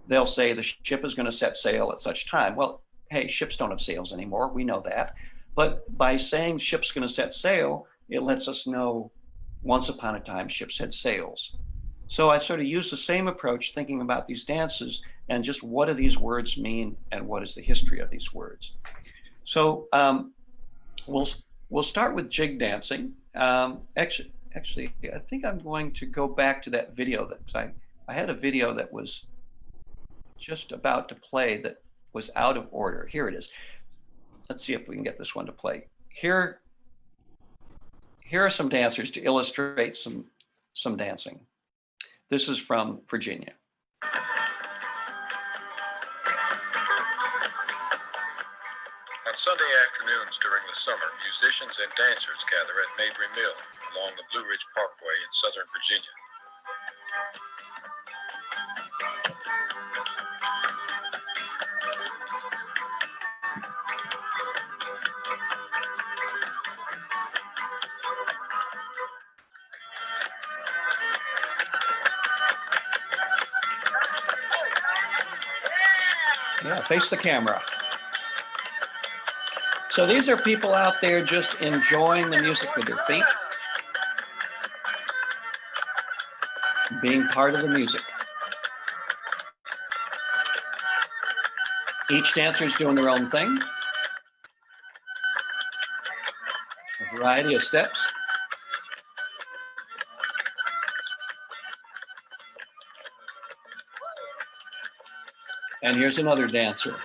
they'll say the ship is going to set sail at such time. Well, hey, ships don't have sails anymore. We know that. But by saying ship's going to set sail, it lets us know once upon a time ships had sails. So I sort of use the same approach thinking about these dances and just what do these words mean and what is the history of these words. So we'll start with jig dancing. Actually, I think I'm going to go back to that video that I had a video that was just about to play that was out of order. Here it is. Let's see if we can get this one to play. Here are some dancers to illustrate some dancing. This is from Virginia. On Sunday afternoons during the summer, musicians and dancers gather at Mabry Mill along the Blue Ridge Parkway in Southern Virginia. Yeah, face the camera. So these are people out there just enjoying the music with their feet, being part of the music. Each dancer is doing their own thing. A variety of steps. And here's another dancer.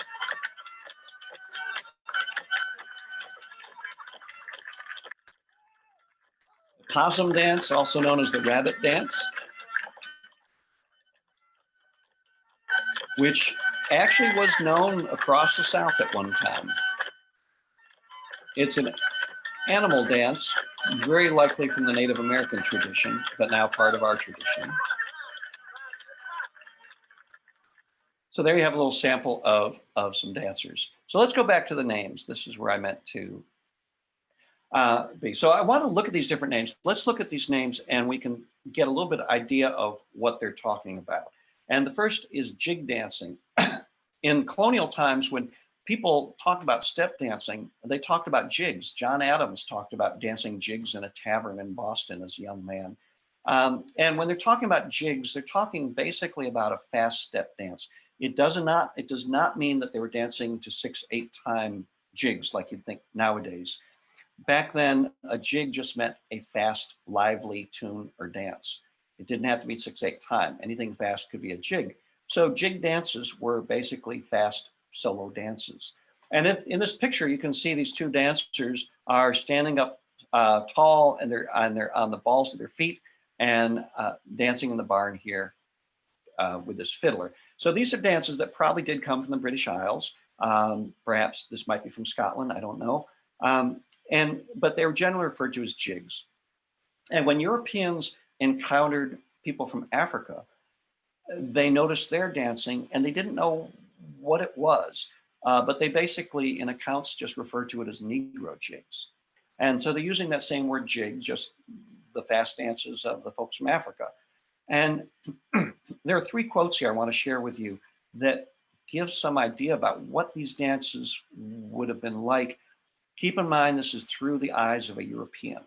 The possum dance, also known as the rabbit dance, which actually was known across the South at one time. It's an animal dance, very likely from the Native American tradition, but now part of our tradition. So there you have a little sample of some dancers. So let's go back to the names. This is where I meant to. be. So I want to look at these different names. Let's look at these names and we can get a little bit of idea of what they're talking about. And the first is jig dancing. In colonial times, when people talked about step dancing, they talked about jigs. John Adams talked about dancing jigs in a tavern in Boston as a young man. And when they're talking about jigs, they're talking basically about a fast step dance. It does not mean that they were dancing to 6/8 time jigs like you'd think nowadays. Back then, a jig just meant a fast, lively tune or dance. It didn't have to be 6/8 time. Anything fast could be a jig. So jig dances were basically fast solo dances. And in this picture, you can see these two dancers are standing up tall, and they're on the balls of their feet and dancing in the barn here with this fiddler. So these are dances that probably did come from the British Isles. Perhaps this might be from Scotland, I don't know. But they were generally referred to as jigs. And when Europeans encountered people from Africa, they noticed their dancing and they didn't know what it was, but they basically, in accounts, just referred to it as Negro jigs. And so they're using that same word jig, just the fast dances of the folks from Africa. And there are 3 quotes here I want to share with you that give some idea about what these dances would have been like. Keep in mind, this is through the eyes of a European.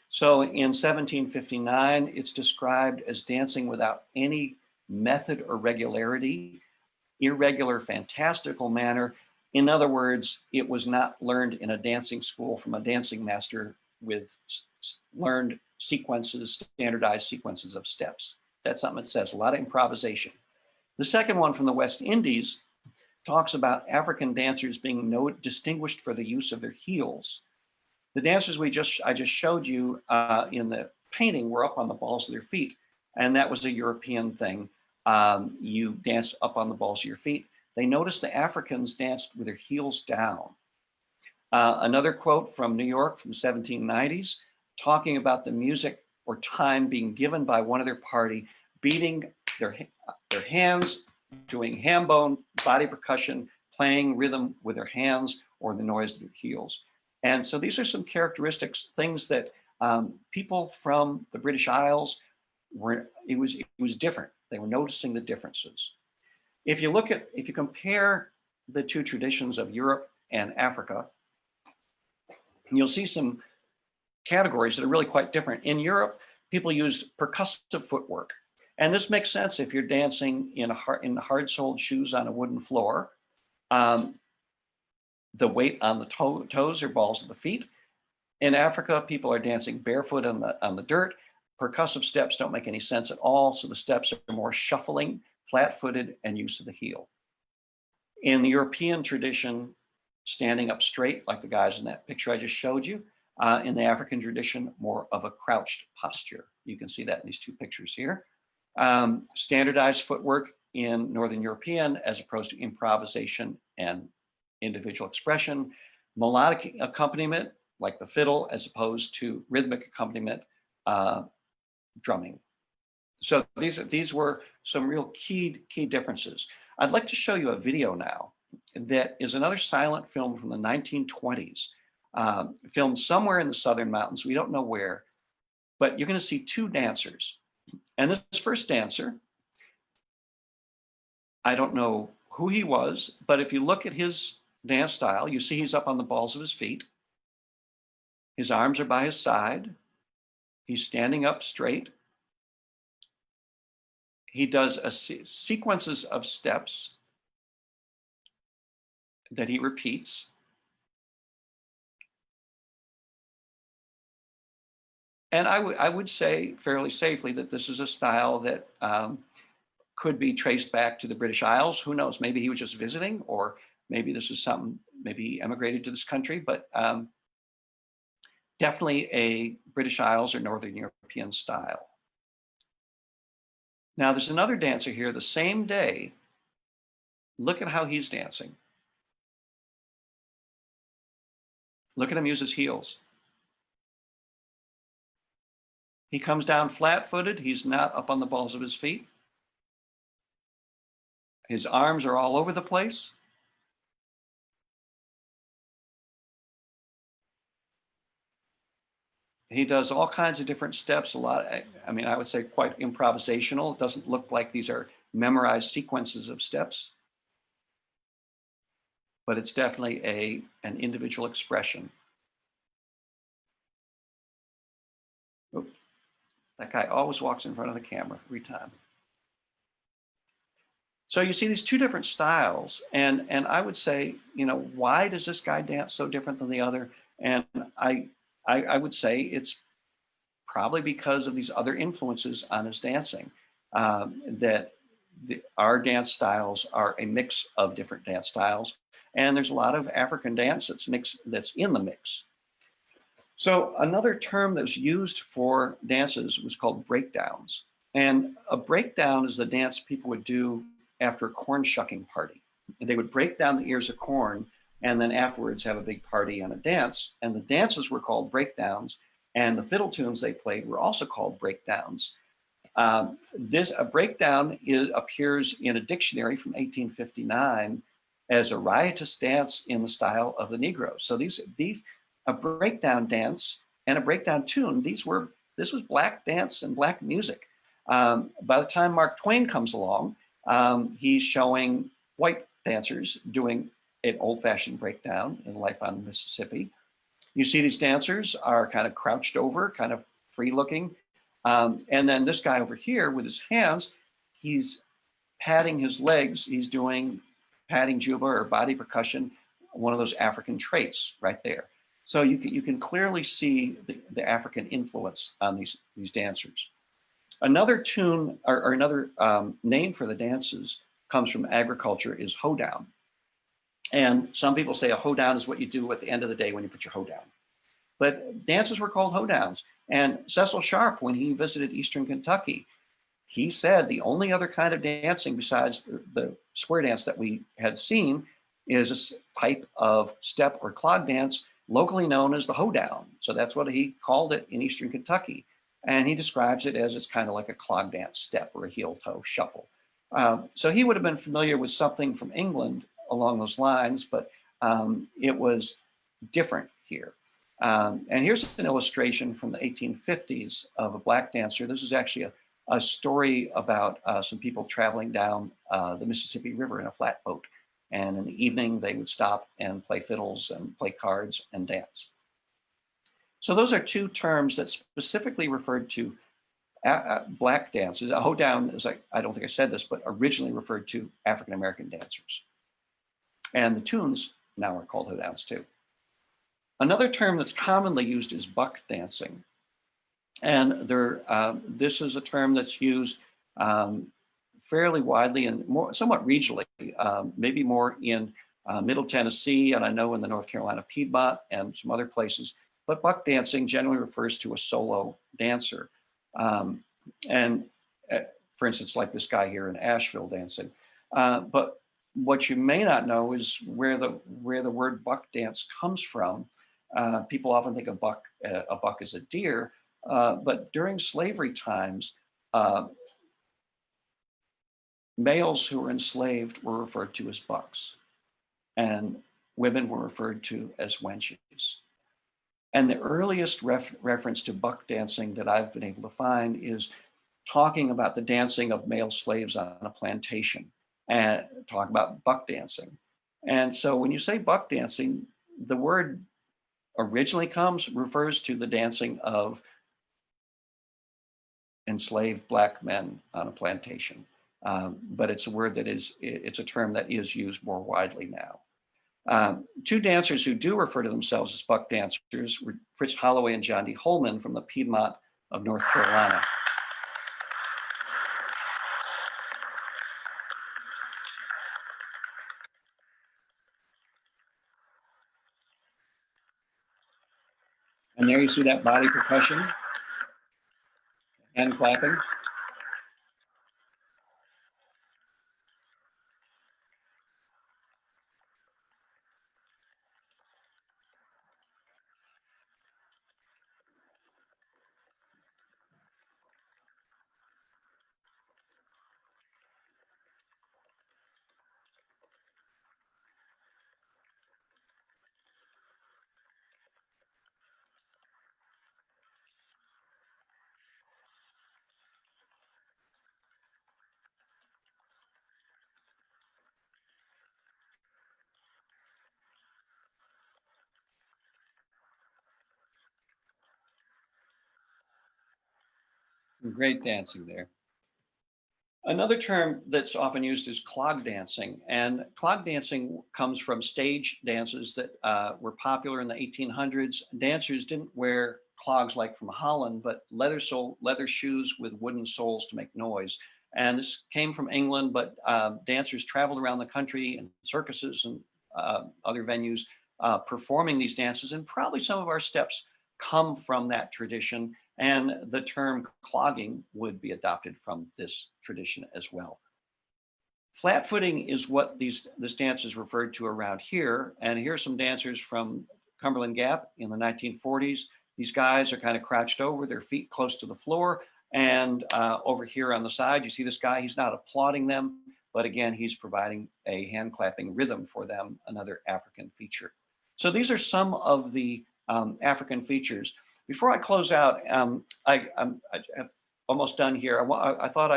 So in 1759, it's described as dancing without any method or regularity, irregular, fantastical manner. In other words, it was not learned in a dancing school from a dancing master with learned sequences, standardized sequences of steps. That's something that says a lot of improvisation. The second one from the West Indies talks about African dancers being distinguished for the use of their heels. The dancers I just showed you in the painting were up on the balls of their feet, and that was a European thing. You dance up on the balls of your feet. They noticed the Africans danced with their heels down. Another quote from New York from the 1790s, talking about the music or time being given by one of their party, beating their hands, doing ham bone, body percussion, playing rhythm with their hands or the noise of their heels. And so these are some characteristics, things that people from the British Isles it was different. They were noticing the differences. If you compare the 2 traditions of Europe and Africa, you'll see some categories that are really quite different. In Europe, people used percussive footwork. And this makes sense if you're dancing in hard-soled shoes on a wooden floor. The weight on the toes or balls of the feet. In Africa, people are dancing barefoot on the dirt. Percussive steps don't make any sense at all, so the steps are more shuffling, flat-footed, and use of the heel. In the European tradition, standing up straight, like the guys in that picture I just showed you. In the African tradition, more of a crouched posture. You can see that in these 2 pictures here. Standardized footwork in Northern European as opposed to improvisation and individual expression. Melodic accompaniment, like the fiddle, as opposed to rhythmic accompaniment, drumming. So these were some real key differences. I'd like to show you a video now that is another silent film from the 1920s, filmed somewhere in the Southern Mountains. We don't know where, but you're going to see 2 dancers. And this first dancer, I don't know who he was, but if you look at his dance style, you see he's up on the balls of his feet. His arms are by his side. He's standing up straight. He does sequences of steps that he repeats. And I would say fairly safely that this is a style that could be traced back to the British Isles. Who knows? Maybe he was just visiting, or maybe this is something, maybe he emigrated to this country, but definitely a British Isles or Northern European style. Now there's another dancer here the same day. Look at how he's dancing. Look at him use his heels. He comes down flat-footed. He's not up on the balls of his feet. His arms are all over the place. He does all kinds of different steps, a lot. I mean, I would say quite improvisational. It doesn't look like these are memorized sequences of steps, but it's definitely an individual expression. Oops. That guy always walks in front of the camera every time. So you see these two different styles, and I would say, you know, why does this guy dance so different than the other? And I would say it's probably because of these other influences on his dancing, that our dance styles are a mix of different dance styles. And there's a lot of African dance that's in the mix. So another term that was used for dances was called breakdowns. And a breakdown is the dance people would do after a corn shucking party. And they would break down the ears of corn and then afterwards have a big party and a dance. And the dances were called breakdowns. And the fiddle tunes they played were also called breakdowns. A breakdown appears in a dictionary from 1859 as a riotous dance in the style of the Negroes. So a breakdown dance and a breakdown tune, this was black dance and black music. By the time Mark Twain comes along, he's showing white dancers doing an old-fashioned breakdown in Life on the Mississippi. You see these dancers are kind of crouched over, kind of free looking. And then this guy over here with his hands, he's patting his legs. He's doing patting juba or body percussion, one of those African traits right there. So you can clearly see the African influence on these dancers. Another tune or another name for the dances comes from agriculture is hoedown. And some people say a hoedown is what you do at the end of the day when you put your hoe down. But dances were called hoedowns. And Cecil Sharp, when he visited Eastern Kentucky, he said the only other kind of dancing besides the square dance that we had seen is a type of step or clog dance locally known as the hoedown. So that's what he called it in Eastern Kentucky. And he describes it as it's kind of like a clog dance step or a heel toe shuffle. So he would have been familiar with something from England along those lines, but it was different here. And here's an illustration from the 1850s of a black dancer. This is actually a story about some people traveling down the Mississippi River in a flatboat. And in the evening, they would stop and play fiddles and play cards and dance. So those are two terms that specifically referred to black dancers. A hoedown is I don't think I said this, but originally referred to African-American dancers. And the tunes now are called hoedowns too. Another term that's commonly used is buck dancing. And this is a term that's used fairly widely and somewhat regionally, maybe more in Middle Tennessee, and I know in the North Carolina Piedmont and some other places. But buck dancing generally refers to a solo dancer. And for instance, like this guy here in Asheville dancing. But what you may not know is where the word buck dance comes from. People often think a buck as a deer, but during slavery times, males who were enslaved were referred to as bucks, and women were referred to as wenches. And the earliest reference to buck dancing that I've been able to find is talking about the dancing of male slaves on a plantation, and talk about buck dancing. And so when you say buck dancing, the word originally refers to the dancing of enslaved black men on a plantation. But it's a word it's a term that is used more widely now. Two dancers who do refer to themselves as buck dancers were Fritz Holloway and John D. Holman from the Piedmont of North Carolina. And there you see that body percussion, hand clapping. Great dancing there. Another term that's often used is clog dancing, and clog dancing comes from stage dances that were popular in the 1800s. Dancers didn't wear clogs like from Holland, but leather shoes with wooden soles to make noise. And this came from England, but dancers traveled around the country in circuses and other venues performing these dances, and probably some of our steps come from that tradition. And the term clogging would be adopted from this tradition as well. Flat footing is what this dance is referred to around here. And here's some dancers from Cumberland Gap in the 1940s. These guys are kind of crouched over, their feet close to the floor. And over here on the side, you see this guy, he's not applauding them, but again, he's providing a hand clapping rhythm for them, another African feature. So these are some of the African features. Before I close out, I'm almost done here. I thought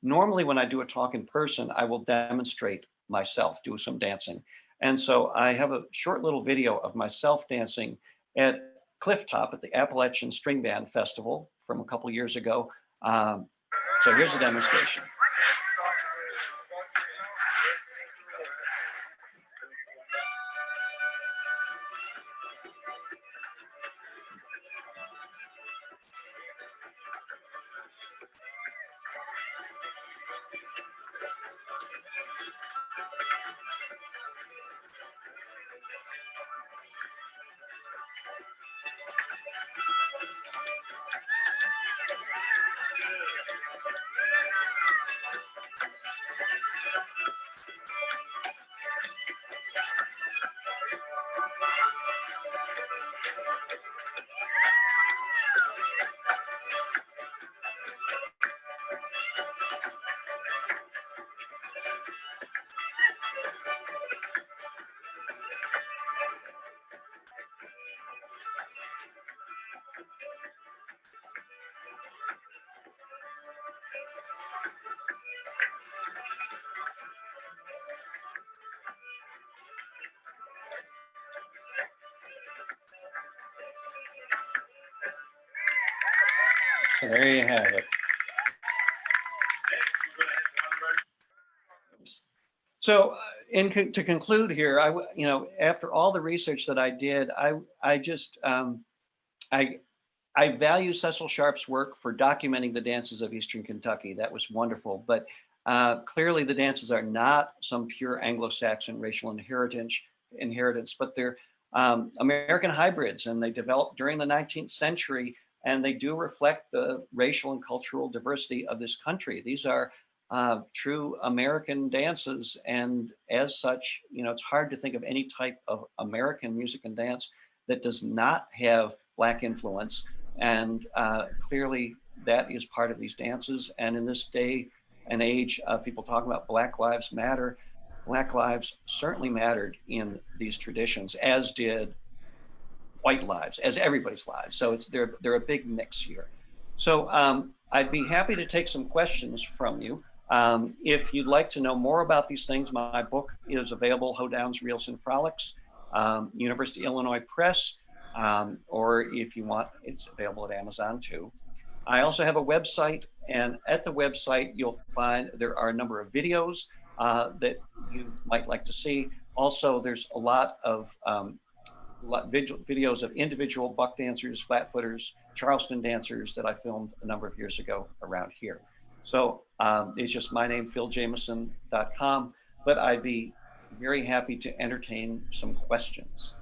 normally when I do a talk in person, I will demonstrate myself, do some dancing. And so I have a short little video of myself dancing at Clifftop at the Appalachian String Band Festival from a couple years ago. So here's a demonstration. So there you have it. So to conclude here, after all the research that I did, I value Cecil Sharp's work for documenting the dances of Eastern Kentucky. That was wonderful. But clearly the dances are not some pure Anglo-Saxon racial inheritance, but they're American hybrids, and they developed during the 19th century, and they do reflect the racial and cultural diversity of this country. These are true American dances, and as such, it's hard to think of any type of American music and dance that does not have Black influence. And clearly that is part of these dances. And in this day and age of people talking about Black Lives Matter, Black lives certainly mattered in these traditions, as did white lives, as everybody's lives. So they're a big mix here. So I'd be happy to take some questions from you. If you'd like to know more about these things, my book is available, Hoedowns, Reels, and Frolics, University of Illinois Press, or if you want, it's available at Amazon too. I also have a website, and at the website, you'll find there are a number of videos that you might like to see. Also, there's a lot of videos of individual buck dancers, flat footers, Charleston dancers that I filmed a number of years ago around here. So it's just my name, philjameson.com, but I'd be very happy to entertain some questions.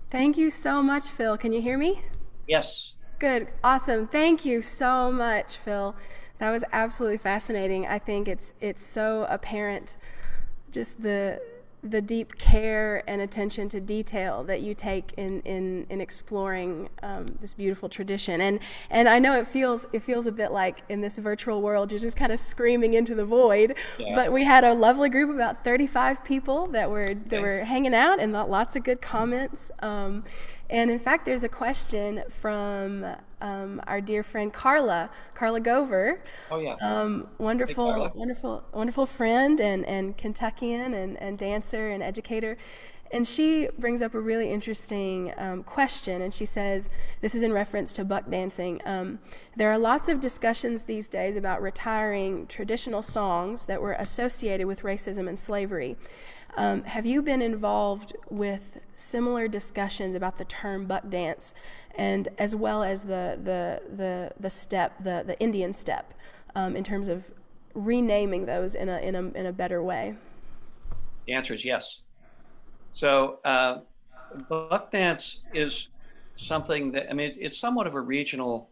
Thank you so much, Phil. Can you hear me? Yes. Good. Awesome. Thank you so much, Phil. That was absolutely fascinating. I think it's so apparent, just the deep care and attention to detail that you take in exploring this beautiful tradition. And I know it feels a bit like in this virtual world you're just kind of screaming into the void. Yeah. But we had a lovely group, about 35 people that were hanging out, and lots of good comments. And in fact, there's a question from our dear friend Carla Gover. Oh yeah. Wonderful friend and Kentuckian and dancer and educator. And she brings up a really interesting question, and she says, this is in reference to buck dancing. There are lots of discussions these days about retiring traditional songs that were associated with racism and slavery. Have you been involved with similar discussions about the term buck dance, and as well as the step, the Indian step, in terms of renaming those in a better way? The answer is yes. So buck dance is something that, I mean, it's somewhat of a regional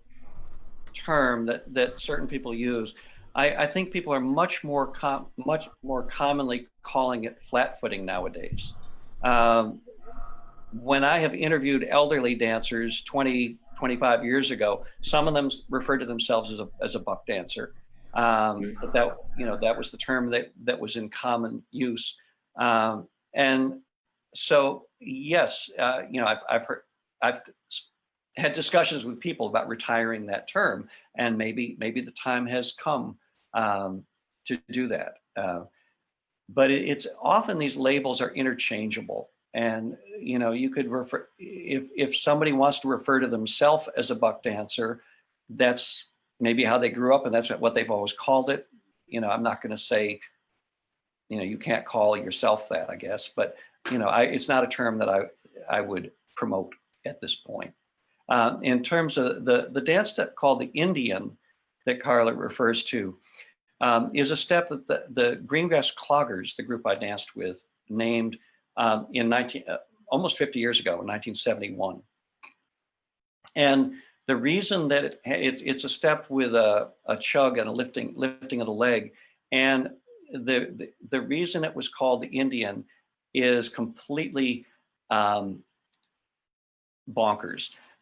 term that certain people use. I think people are much more commonly calling it flat footing nowadays. When I have interviewed elderly dancers 20, 25 years ago, some of them referred to themselves as a buck dancer. But that was the term that was in common use. And so, yes, I've had discussions with people about retiring that term, and maybe the time has come to do that. But it's often these labels are interchangeable, and you could refer, if somebody wants to refer to themselves as a buck dancer, that's maybe how they grew up, and that's what they've always called it. I'm not going to say, you can't call yourself that, I guess, but it's not a term that I would promote at this point. In terms of the dance step called the Indian that Carla refers to, is a step that the Greengrass Cloggers, the group I danced with, named in almost 50 years ago, in 1971. And the reason that it's a step with a chug and a lifting of the leg, and the reason it was called the Indian is completely bonkers.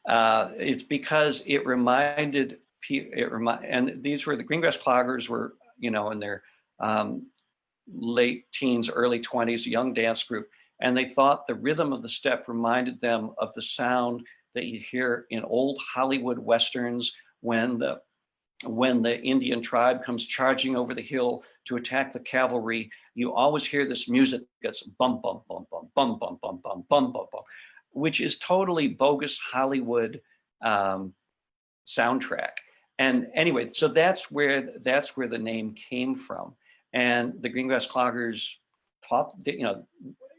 It's because it reminded people, and these were the Greengrass Cloggers were, in their late teens, early 20s, young dance group, and they thought the rhythm of the step reminded them of the sound that you hear in old Hollywood westerns when the Indian tribe comes charging over the hill to attack the cavalry. You always hear this music that's bum bum bum bum bum bum bum bum bum bum bum, which is totally bogus Hollywood soundtrack. And anyway, so that's where the name came from. And the Greengrass Cloggers taught that,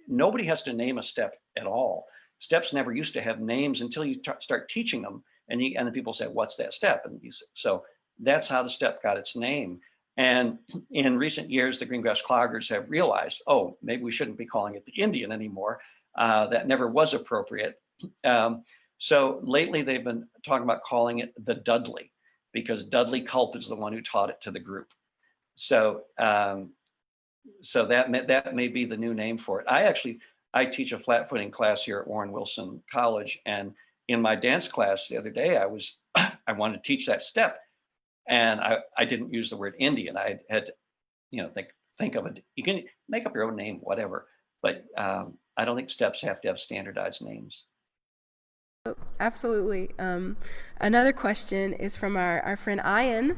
nobody has to name a step at all. Steps never used to have names until you start teaching them, and then people say, "What's that step?" And so that's how the step got its name. And in recent years, the Greengrass Cloggers have realized, oh, maybe we shouldn't be calling it the Indian anymore. That never was appropriate. So lately, they've been talking about calling it the Dudley, because Dudley Culp is the one who taught it to the group. So that may be the new name for it. I teach a flat footing class here at Warren Wilson College, and in my dance class the other day, I wanted to teach that step, and I didn't use the word Indian. I had to, think of it. You can make up your own name, whatever, but I don't think steps have to have standardized names. Absolutely. Another question is from our friend Ian,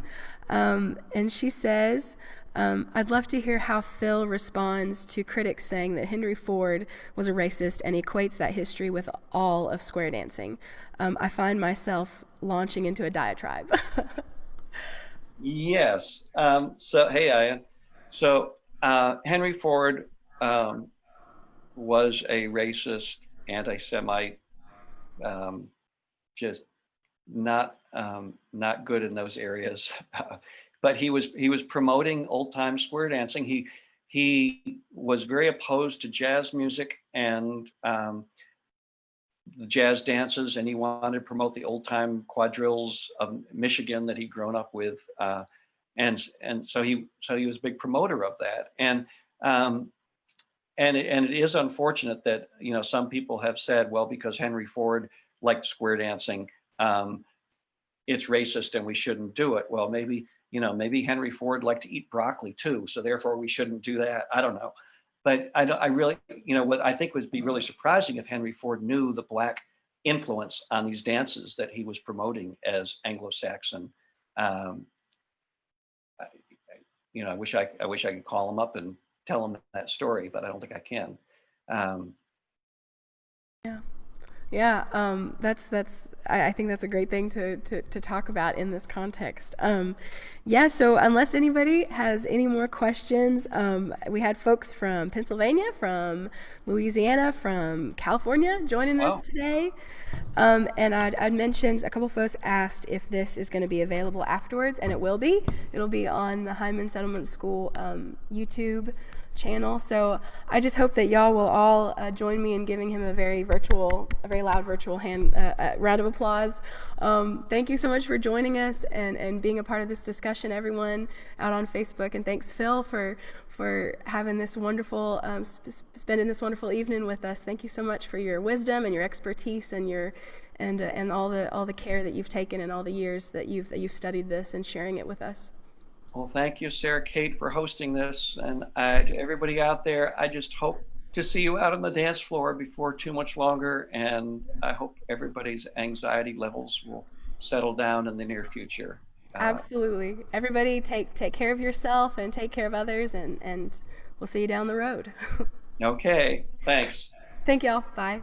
and she says, I'd love to hear how Phil responds to critics saying that Henry Ford was a racist and equates that history with all of square dancing. I find myself launching into a diatribe. Yes. So, hey, Ian. So Henry Ford was a racist, anti-Semite, just not good in those areas. But he was promoting old time square dancing. He was very opposed to jazz music and the jazz dances, and he wanted to promote the old time quadrilles of Michigan that he'd grown up with, and so he was a big promoter of that. And it is unfortunate that some people have said, well, because Henry Ford liked square dancing, it's racist and we shouldn't do it. Well, maybe Henry Ford liked to eat broccoli too, so therefore we shouldn't do that. I don't know. But I really, what I think would be really surprising if Henry Ford knew the Black influence on these dances that he was promoting as Anglo-Saxon. I wish I could call him up and tell him that story, but I don't think I can. Yeah. Yeah, I think that's a great thing to talk about in this context. Yeah, so unless anybody has any more questions, we had folks from Pennsylvania, from Louisiana, from California joining us Wow. today. And I'd mentioned, a couple folks asked if this is going to be available afterwards, and it will be. It'll be on the Hyman Settlement School YouTube channel. So I just hope that y'all will all join me in giving him a very loud virtual round of applause. Thank you so much for joining us and being a part of this discussion, everyone out on Facebook. And thanks, Phil, for having this wonderful, spending this wonderful evening with us. Thank you so much for your wisdom and your expertise and all the care that you've taken and all the years that you've studied this and sharing it with us. Well, thank you, Sarah Kate, for hosting this. And to everybody out there, I just hope to see you out on the dance floor before too much longer. And I hope everybody's anxiety levels will settle down in the near future. Absolutely. Everybody take care of yourself and take care of others, and we'll see you down the road. Okay, thanks. Thank y'all. Bye.